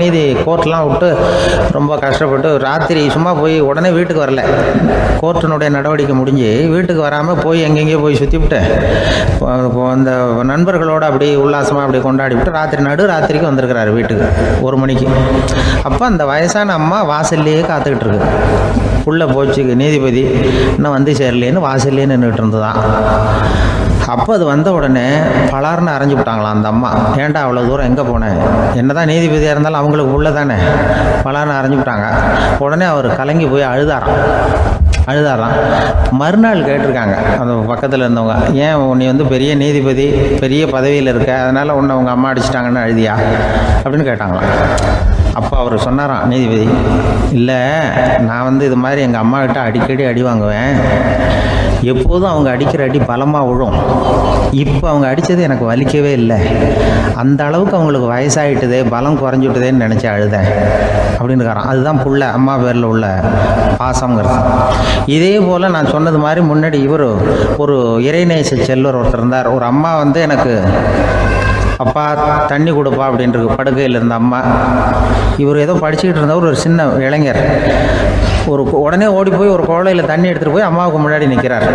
கோர்ட்லாம் விட்டு ரொம்ப கஷ்டப்பட்டு ராத்திரி சும்மா போய் உடனே வீட்டுக்கு வரல. கோர்ட்டினுடைய நடவடிக்கை முடிஞ்சு வீட்டுக்கு வராமல் போய் எங்கெங்கேயோ போய் சுற்றிவிட்டு அந்த நண்பர்களோடு அப்படி உல்லாசமாக அப்படி கொண்டாடி விட்டு ராத்திரிக்கு வந்திருக்கிறாரு வீட்டுக்கு 1 மணிக்கு. அப்போ அந்த வயசான அம்மா வாசல்லையே காத்துக்கிட்டு இருக்கு. உள்ளே போச்சு நீதிபதி, இன்னும் சேரலேன்னு வாசல்லே நின்றுட்டு இருந்ததான். அப்போ அது வந்த உடனே பலார்னு அரைஞ்சு விட்டாங்களாம் அந்த அம்மா. ஏன்டா அவ்வளோ தூரம் எங்கே போனேன்? என்னதான் நீதிபதியாக இருந்தாலும் அவங்களுக்கு உள்ள தானே, பலார்னு அரைஞ்சு விட்டாங்க. உடனே அவர் கலங்கி போய் அழுதாராம். மறுநாள் கேட்டிருக்காங்க அந்த பக்கத்தில் இருந்தவங்க, ஏன் நீ பெரிய நீதிபதி, பெரிய பதவியில் இருக்க, அதனால் உன்னை உங்கள் அம்மா அடிச்சிட்டாங்கன்னு அழுதியா அப்படின்னு கேட்டாங்களாம். அப்போ அவர் சொன்னாராம் நீதிபதி, இல்லை, நான் இது மாதிரி எங்கள் அம்மா கிட்ட அடிக்கடி அடி வாங்குவேன். எப்போதும் அவங்க அடிக்கிற அடி பலமாக விழும். இப்போ அவங்க அடித்தது எனக்கு வலிக்கவே இல்லை. அந்த அளவுக்கு அவங்களுக்கு வயசாகிட்டுதே, பலம் குறைஞ்சிட்டுதேன்னு நினச்சி அழுதேன் அப்படின்னுக்காரான். அதுதான் புள்ள அம்மா பேரில் உள்ள பாசங்கிறது. இதே போல் நான் சொன்னது மாதிரி முன்னாடி இவர் ஒரு இறைநேச செல்வர் ஒருத்தர் இருந்தார். ஒரு அம்மா எனக்கு அப்பா தண்ணி கொடுப்பா அப்படின்ட்டு படுக்கையில் இருந்த அம்மா. இவர் ஏதோ படிச்சுக்கிட்டு இருந்தவர், ஒரு சின்ன இளைஞர். உடனே ஓடி போய் ஒரு குவளையில் தண்ணி எடுத்துகிட்டு போய் அம்மாவுக்கு முன்னாடி நிற்கிறார்.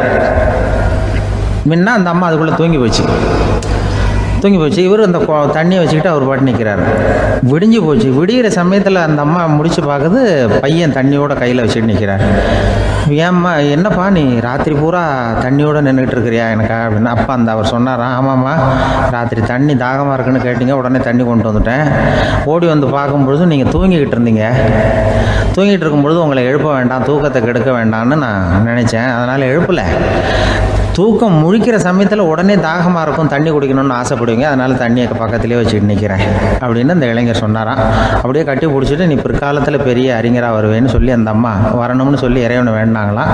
முன்ன அந்த அம்மா அதுக்குள்ளே தூங்கி போச்சு. இவர் அந்த தண்ணியை வச்சுக்கிட்டு அவர் பாட்டு நிற்கிறார். விடிஞ்சு போச்சு. விடிகிற சமயத்தில் அந்த அம்மா முடிச்சு பார்க்குது, பையன் தண்ணியோட கையில் வச்சுட்டு நிற்கிறார். ஏம்மா, என்னப்பா நீ ராத்திரி பூரா தண்ணியோடு நின்றுட்டு இருக்கிறியா எனக்கா அப்படின்னு. அப்பா அவர் சொன்னாராம், ஆமாம்மா, ராத்திரி தண்ணி தாகமாக இருக்குன்னு கேட்டீங்க, உடனே தண்ணி கொண்டு வந்துட்டேன். ஓடி வந்து பார்க்கும்பொழுது நீங்கள் தூங்கிக்கிட்டு இருந்தீங்க. தூங்கிட்டு இருக்கும்பொழுது உங்களை எழுப்ப வேண்டாம், தூக்கத்தை கெடுக்க வேண்டாம்னு நான் நினச்சேன், அதனால் எழுப்பலை. தூக்கம் முழிக்கிற சமயத்தில் உடனே தாகமாக இருக்கும், தண்ணி குடிக்கணும்னு ஆசைப்படுவீங்க, அதனால் தண்ணியை பக்கத்துலேயே வச்சுட்டு நிற்கிறேன் அப்படின்னு அந்த இளைஞர் சொன்னாராம். அப்படியே கட்டி பிடிச்சிட்டு நீ பிற்காலத்தில் பெரிய அறிஞராக வருவேன்னு சொல்லி அந்த அம்மா வரணும்னு சொல்லி இறைவனை வேண்டாங்களாம்.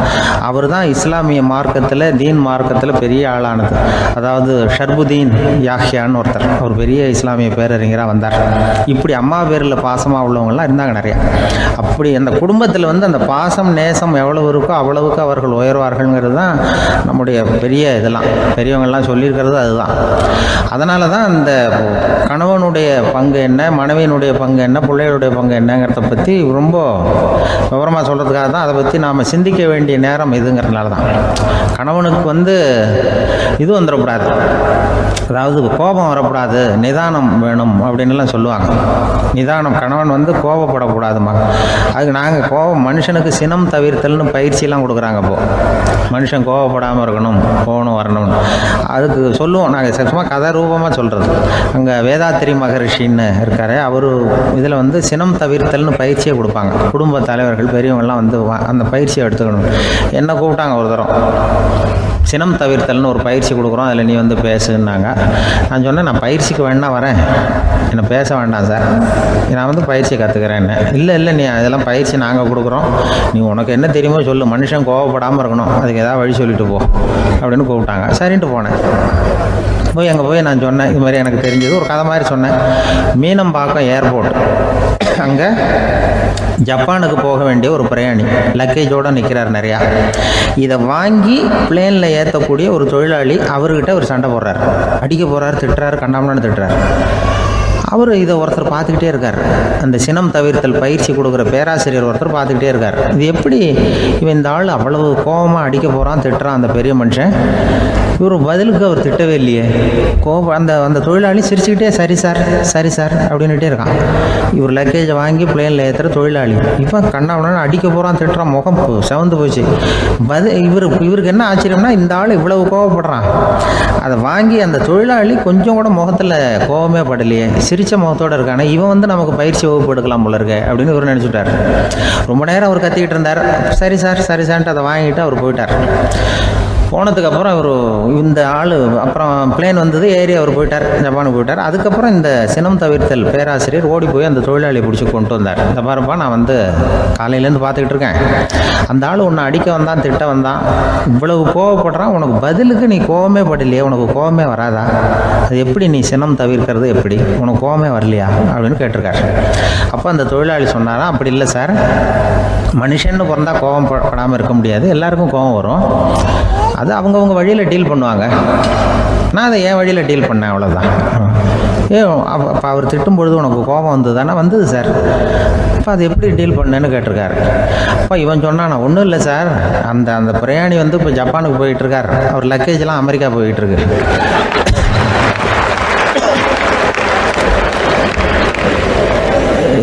அவர் தான் இஸ்லாமிய மார்க்கத்தில், தீன் மார்க்கத்தில் பெரிய ஆளானது. அதாவது ஷர்புதீன் யாஹ்யான்னு ஒருத்தர், அவர் பெரிய இஸ்லாமிய பேரறிஞராக வந்தார். இப்படி அம்மா பேரில் பாசமாக உள்ளவங்கள்லாம் இருந்தாங்க நிறையா. அப்படி அந்த குடும்பத்தில் வந்து அந்த பாசம் நேசம் எவ்வளவு இருக்கோ அவ்வளவுக்கு அவர்கள் உயர்வார்கள்ங்கிறது தான் நம்முடைய பெரிய இதெல்லாம் பெரியவங்கள்லாம் சொல்லியிருக்கிறது அதுதான். அதனால தான் அந்த கணவனுடைய பங்கு என்ன, மனைவியினுடைய பங்கு என்ன, பிள்ளைகளுடைய பங்கு என்னங்கிறத பற்றி ரொம்ப விவரமாக சொல்கிறதுக்காக தான் அதை பற்றி நாம் சிந்திக்க வேண்டிய நேரம் இதுங்கிறதுனால தான். கணவனுக்கு வந்து இது வந்துடக்கூடாது, அதாவது கோபம் வரக்கூடாது, நிதானம் வேணும் அப்படின்லாம் சொல்லுவாங்க. நிதானம், கணவன் வந்து கோபப்படக்கூடாதுமா. அதுக்கு நாங்கள் மனுஷனுக்கு சினம் தவிர்த்தல்னு பயிற்சியெல்லாம் கொடுக்குறாங்க. இப்போது மனுஷன் கோபப்படாமல் இருக்கணும், போகணும் வரணும்னு அதுக்கு சொல்லுவோம் நாங்கள். சும்மா கதை ரூபமாக சொல்கிறது. அங்கே வேதாத்திரி மகரிஷின்னு இருக்கார், அவர் இதில் வந்து சினம் தவிர்த்தல்னு பயிற்சியை கொடுப்பாங்க. குடும்ப தலைவர்கள் பெரியவங்கள்லாம் வந்து அந்த பயிற்சியை எடுத்துக்கணும். என்ன கூப்பிட்டாங்க ஒரு தரம், சினம் தவிர்த்தல்னு ஒரு பயிற்சி கொடுக்குறோம், அதில் நீ வந்து பேசுன்னாங்க. நான் சொன்னேன், நான் பயிற்சிக்கு வேணா வரேன், என்னை பேச வேண்டாம் சார், நான் வந்து பயிற்சி கற்றுக்கிறேன்னு. இல்லை நீ அதெல்லாம் பயிற்சி நாங்கள் கொடுக்குறோம், நீ உனக்கு என்ன தெரியுமோ சொல்லு, மனுஷன் கோவப்படாமல் இருக்கணும், அதுக்கு ஏதாவது வழி சொல்லிட்டு போ அப்படின்னு கூப்பிட்டாங்க. சரின்ட்டு போனேன். போய் அங்கே போய் நான் சொன்னேன், இது மாதிரி எனக்கு தெரிஞ்சது ஒரு கதை மாதிரி சொன்னேன். மீனம்பாக்கம் ஏர்போர்ட், அங்கே ஜப்பானுக்கு போக வேண்டிய ஒரு பிரயாணி லக்கேஜோடு நிற்கிறார் நிறையா. இதை வாங்கி பிளேனில் ஏற்றக்கூடிய ஒரு தொழிலாளி அவர்கிட்ட ஒரு சண்டை போடுறார், அடிக்க போகிறார், திட்டுறாரு, கண்டாமலான்னு திட்டுறாரு. அவர் இதை ஒருத்தர் பார்த்துக்கிட்டே இருக்கார். அந்த சினம் தவிர்த்தல் பயிற்சி கொடுக்குற பேராசிரியர் ஒருத்தர் பார்த்துக்கிட்டே இருக்கார். இது எப்படி இவன் இந்த ஆள் அவ்வளவு கோபமாக அடிக்க போகிறான், திட்டுறான் அந்த பெரிய மனுஷன், இவர் பதிலுக்கு அவர் திட்டவே இல்லையே. அந்த தொழிலாளி சிரிச்சுக்கிட்டே சரி சார் அப்படின்னுட்டே இருக்கான். இவர் லக்கேஜை வாங்கி பிளேனில் ஏற்றுற தொழிலாளி இப்போ கண்ணாவனா அடிக்க போகிறான், திட்டுறான், முகம் செவந்து போச்சு. இவருக்கு என்ன ஆச்சரியம்னா, இந்த ஆள் இவ்வளவு கோவப்படுறான், அதை வாங்கி அந்த தொழிலாளி கொஞ்சம் கூட முகத்தில் கோபமே படலையே, சிரிச்ச முகத்தோடு இருக்கானே, இவன் வந்து நமக்கு பயிற்சி வகுப்பு எடுக்கலாம் போல இருக்கு அப்படின்னு இவர் நினச்சிட்டார். ரொம்ப நேரம் அவர் கத்திக்கிட்டு இருந்தார். சரி சார்ன்ட்டு அதை வாங்கிட்டு அவர் போயிட்டார். போனதுக்கப்புறம் அவர் இந்த ஆள் அப்புறம் பிளேன் வந்தது, ஏறி அவர் போயிட்டார், ஜப்பானுக்கு போயிட்டார். அதுக்கப்புறம் இந்த சினம் தவிர்த்தல் பேராசிரியர் ஓடி போய் அந்த தொழிலாளியை பிடிச்சி கொண்டு வந்தார். இந்த பாருப்பா, நான் வந்து காலையிலேருந்து பார்த்துக்கிட்டு இருக்கேன், அந்த ஆள் உன்னை அடிக்க வந்தான், திட்ட வந்தான், இவ்வளவு கோவப்படுறான், உனக்கு பதிலுக்கு நீ கோவமே படலையே, உனக்கு கோவமே வராதா, அது எப்படி நீ சினம் தவிர்க்கிறது, எப்படி உனக்கு கோவமே வரலையா அப்படின்னு கேட்டிருக்காரு. அப்போ அந்த தொழிலாளி சொன்னாராம், அப்படி இல்லை சார், மனுஷன்னு பிறந்தால் கோபம் படாமல் இருக்க முடியாது, எல்லாருக்கும் கோபம் வரும், அது அவங்கவுங்க வழியில் டீல் பண்ணுவாங்க, நான் அதை என் வழியில் டீல் பண்ணேன், அவ்வளோதான். அப்போ அவர் திட்டும் பொழுது உனக்கு கோபம் வந்தது தானே? வந்தது சார். அப்போ அது எப்படி டீல் பண்ணேன்னு கேட்டிருக்காரு. அப்போ இவன் சொன்னான், ஒன்றும் இல்லை சார், அந்த பிரயாணி வந்து இப்போ ஜப்பானுக்கு போயிட்டுருக்கார், அவர் லக்கேஜெலாம் அமெரிக்கா போயிட்டுருக்கு,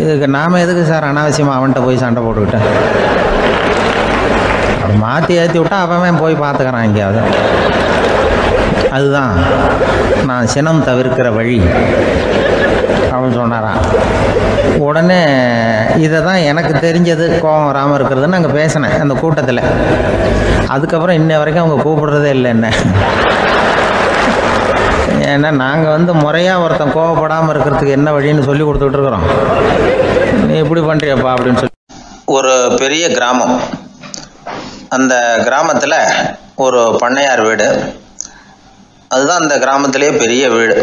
இதுக்கு நாம் எதுக்கு சார் அனாவசியமாக அவன்கிட்ட போய் சண்டை போட்டுக்கிட்டேன், அப்படி மாற்றி ஏற்றி விட்டா அவன் போய் பார்த்துக்கிறான் எங்கேயாவது. அதுதான் நான் சினம் தவிர்க்கிற வழி அப்படின்னு சொன்னாரான். உடனே இதை தான் எனக்கு தெரிஞ்சது, கோபம் வராமல் இருக்கிறதுன்னு அங்கே பேசினேன் அந்த கூட்டத்தில். அதுக்கப்புறம் இன்ன வரைக்கும் அவங்க கூப்பிடுறதே இல்லை என்ன. ஏன்னா நாங்கள் வந்து முறையாக ஒருத்தன் கோவப்படாமல் இருக்கிறதுக்கு என்ன வழின்னு சொல்லி கொடுத்துக்கிட்டு இருக்கிறோம், நீ இப்படி பண்ணுறியப்பா அப்படின்னு சொல்லி. ஒரு பெரிய கிராமம், அந்த கிராமத்தில் ஒரு பண்ணையார் வீடு, அதுதான் அந்த கிராமத்திலேயே பெரிய வீடு.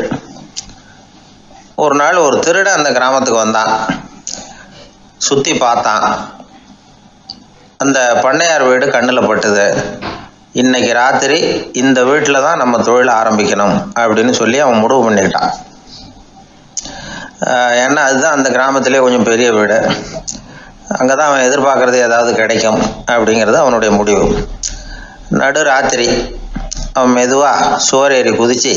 ஒரு நாள் ஒரு திருடன் அந்த கிராமத்துக்கு வந்தான், சுற்றி பார்த்தான், அந்த பண்ணையார் வீடு கண்ணில் பட்டுது. இன்னைக்கு ராத்திரி இந்த வீட்டில் தான் நம்ம தொழில் ஆரம்பிக்கணும் அப்படின்னு சொல்லி அவன் முடிவு பண்ணிக்கிட்டான். ஏன்னா அதுதான் அந்த கிராமத்திலே கொஞ்சம் பெரிய வீடு, அங்கே தான் அவன் எதிர்பார்க்குறது ஏதாவது கிடைக்கும் அப்படிங்கிறது அவனுடைய முடிவு. நடு ராத்திரி அவன் மெதுவாக சுவர் ஏறி குதித்து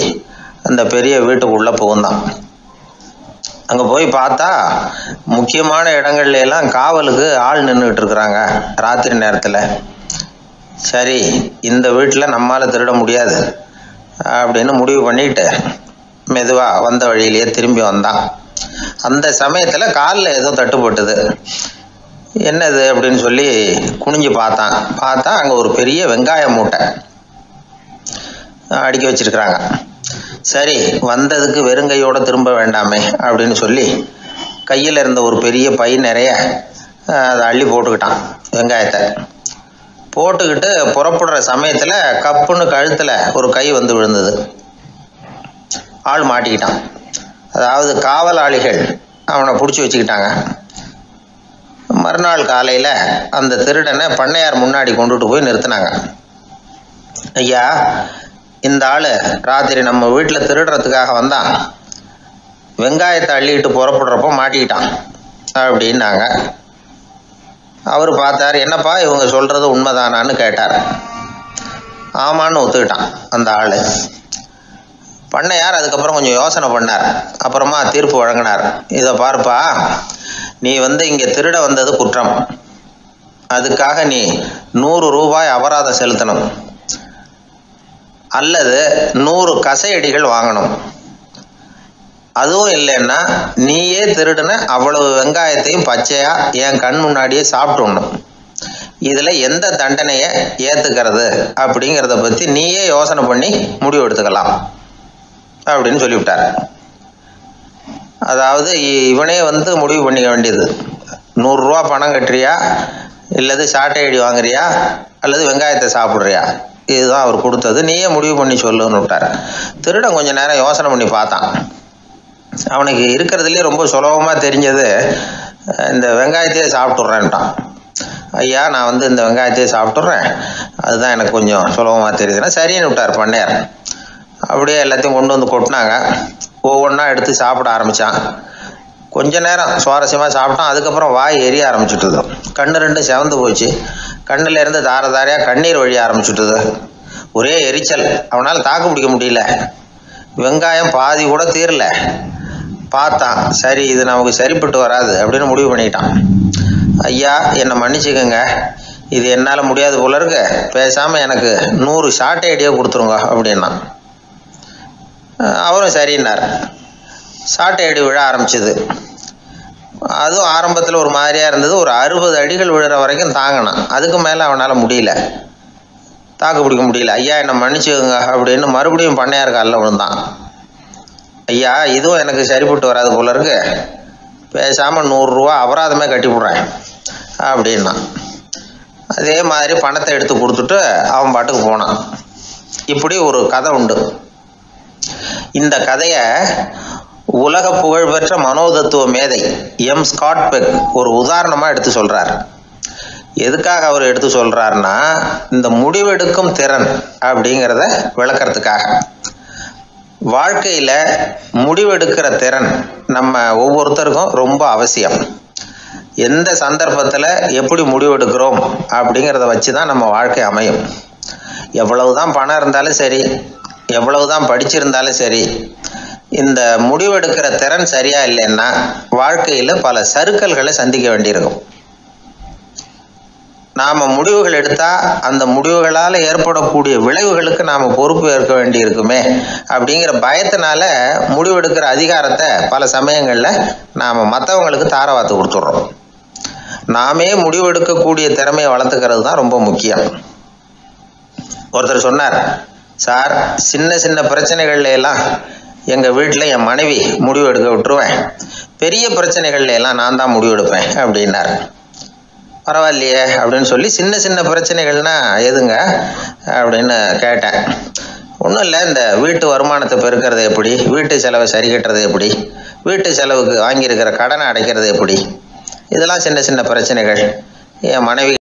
அந்த பெரிய வீட்டுக்குள்ளே புகுந்தான். அங்கே போய் பார்த்தா முக்கியமான இடங்கள்ல எல்லாம் காவலுக்கு ஆள் நின்றுக்கிட்டு இருக்கிறாங்க ராத்திரி நேரத்தில். சரி, இந்த வீட்டில் நம்மால் திருட முடியாது அப்படின்னு முடிவு பண்ணிட்டு மெதுவாக வந்த வழியிலேயே திரும்பி வந்தான். அந்த சமயத்தில் காலில் ஏதோ தட்டுப்பட்டுது. என்னது அப்படின்னு சொல்லி குனிஞ்சு பார்த்தா அங்கே ஒரு பெரிய வெங்காய மூட்டை. அடுக்கி வச்சிருக்கிறாங்க. சரி, வந்ததுக்கு வெறுங்கையோடு திரும்ப வேண்டாமே அப்படின்னு சொல்லி கையில் இருந்த ஒரு பெரிய பை நிறைய அதை அள்ளி போட்டுக்கிட்டான். வெங்காயத்தை போட்டுக்கிட்டு புறப்படுற சமயத்தில் கப்புன்னு கழுத்தில் ஒரு கை வந்து விழுந்தது. ஆள் மாட்டிக்கிட்டான். அதாவது காவலாளிகள் அவனை பிடிச்சி வச்சுக்கிட்டாங்க. மறுநாள் காலையில் அந்த திருடனை பண்ணையார் முன்னாடி கொண்டுட்டு போய் நிறுத்தினாங்க. ஐயா, இந்த ஆள் ராத்திரி நம்ம வீட்டில் திருடுறதுக்காக வந்தான், வெங்காயத்தை அள்ளிட்டு புறப்படுறப்போ மாட்டிக்கிட்டான் அப்படின்னாங்க. அவர் பார்த்தார். என்னப்பா இவங்க சொல்கிறது உண்மைதானான்னு கேட்டார். ஆமான்னு ஒத்துக்கிட்டான் அந்த ஆள். பண்ணையார் அதுக்கப்புறம் கொஞ்சம் யோசனை பண்ணார். அப்புறமா தீர்ப்பு வழங்கினார். இதை பார்ப்பா, நீ இங்கே திருட வந்தது குற்றம். அதுக்காக நீ 100 ரூபாய் அபராதம் செலுத்தணும், அல்லது 100 கசையடிகள் வாங்கணும். அதுவும் இல்லைன்னா நீயே திருடுன அவ்வளவு வெங்காயத்தையும் பச்சையா என் கண் முன்னாடியே சாப்பிட்டுணும். இதில் எந்த தண்டனையை ஏற்றுக்கிறது அப்படிங்கிறத பற்றி நீயே யோசனை பண்ணி முடிவு எடுத்துக்கலாம் அப்படின்னு சொல்லிவிட்டார். அதாவது இவனே முடிவு பண்ணிக்க வேண்டியது, 100 ரூபா பணம் கட்டுறியா, இல்லது சாட்டை அடி வாங்குறியா, அல்லது வெங்காயத்தை சாப்பிட்றியா, இதுதான் அவர் கொடுத்தது, நீயே முடிவு பண்ணி சொல்லுன்னு விட்டார். திருடன் கொஞ்சம் நேரம் யோசனை பண்ணி பார்த்தான். அவனுக்கு இருக்கிறதுலே ரொம்ப சுலபமாக தெரிஞ்சது இந்த வெங்காயத்தையே சாப்பிட்டுட்றேன்ட்டான். ஐயா, நான் இந்த வெங்காயத்தையே சாப்பிட்டுட்றேன், அதுதான் எனக்கு கொஞ்சம் சுலபமாக தெரியுதுன்னா சரின்னு விட்டார் பண்ணையார். அப்படியே எல்லாத்தையும் கொண்டு வந்து கொட்டினாங்க. ஒவ்வொன்றா எடுத்து சாப்பிட ஆரம்பித்தான். கொஞ்ச நேரம் சுவாரஸ்யமாக சாப்பிட்டான். அதுக்கப்புறம் வாய் எரிய ஆரம்பிச்சுட்டுது. கண்ணு 2 செவந்து போச்சு. கண்ணில் இருந்து தார தாரையாக கண்ணீர் வழிய ஆரம்பிச்சுட்டுது. ஒரே எரிச்சல். அவனால் தாக்கு பிடிக்க முடியல. வெங்காயம் பாதி கூட தீரல. பார்த்தான், சரி இது நமக்கு சரிப்பட்டு வராது அப்படின்னு முடிவு பண்ணிட்டான். ஐயா, என்னை மன்னிச்சுக்கோங்க, இது என்னால் முடியாது போல இருக்கு, பேசாமல் எனக்கு 100 சாட்டை அடியாக கொடுத்துருங்க அப்படின்னா. அவரும் சரின்னார். சாட்டை அடி விழ ஆரம்பிச்சது. அதுவும் ஆரம்பத்தில் ஒரு மாதிரியாக இருந்தது. ஒரு 60 அடிகள் விழுற வரைக்கும் தாங்கினான். அதுக்கு மேலே அவனால் முடியல, தாக்கு பிடிக்க முடியல. ஐயா, என்னை மன்னிச்சுக்கோங்க அப்படின்னு மறுபடியும் பண்ணையார் காலில் விழுந்தான். ஐயா, இதுவும் எனக்கு சரிப்பட்டு வராது போல இருக்கு, பேசாமல் 100 ரூபா அபராதமே கட்டிவிடுறேன் அப்படின்னா. அதே மாதிரி பணத்தை எடுத்து கொடுத்துட்டு அவன் பாட்டுக்கு போனான். இப்படி ஒரு கதை உண்டு. இந்த கதையை உலக புகழ்பெற்ற மனோதத்துவ மேதை எம் ஸ்காட் பெக் ஒரு உதாரணமாக எடுத்து சொல்கிறார். எதுக்காக அவர் எடுத்து சொல்கிறாருன்னா, இந்த முடிவெடுக்கும் திறன் அப்படிங்கிறத விளக்கிறதுக்காக. வாழ்க்கையில் முடிவெடுக்கிற திறன் நம்ம ஒவ்வொருத்தருக்கும் ரொம்ப அவசியம். எந்த சந்தர்ப்பத்தில் எப்படி முடிவெடுக்கிறோம் அப்படிங்கிறத வச்சு தான் நம்ம வாழ்க்கை அமையும். எவ்வளவு தான் பணம் இருந்தாலும் சரி, எவ்வளவு தான் படிச்சிருந்தாலும் சரி, இந்த முடிவெடுக்கிற திறன் சரியா இல்லைன்னா வாழ்க்கையில் பல சறுக்கல்களை சந்திக்க வேண்டியிருக்கும். நாம் முடிவுகள் எடுத்தால் அந்த முடிவுகளால் ஏற்படக்கூடிய விளைவுகளுக்கு நாம் பொறுப்பு ஏற்க வேண்டியிருக்குமே அப்படிங்கிற பயத்தினால முடிவெடுக்கிற அதிகாரத்தை பல சமயங்களில் நாம் மற்றவங்களுக்கு தாரவாத்து கொடுத்துட்றோம். நாமே முடிவெடுக்கக்கூடிய திறமையை வளர்த்துக்கிறது தான் ரொம்ப முக்கியம். ஒருத்தர் சொன்னார், சார், சின்ன சின்ன பிரச்சனைகள்ல எல்லாம் எங்கள் வீட்டில் என் மனைவி முடிவு எடுக்க விட்டுருவேன், பெரிய பிரச்சனைகள்ல எல்லாம் நான் தான் முடிவெடுப்பேன் அப்படின்னார். பரவாயில்லையே அப்படின்னு சொல்லி சின்ன சின்ன பிரச்சனைகள்னா எதுங்க அப்படின்னு கேட்டேன். ஒன்றும் இல்லை, இந்த வீட்டு வருமானத்தை பெருக்கிறது எப்படி, வீட்டு செலவை சரி கட்டுறது எப்படி, வீட்டு செலவுக்கு வாங்கியிருக்கிற கடனை அடைக்கிறது எப்படி, இதெல்லாம் சின்ன சின்ன பிரச்சனைகள். என் மனைவி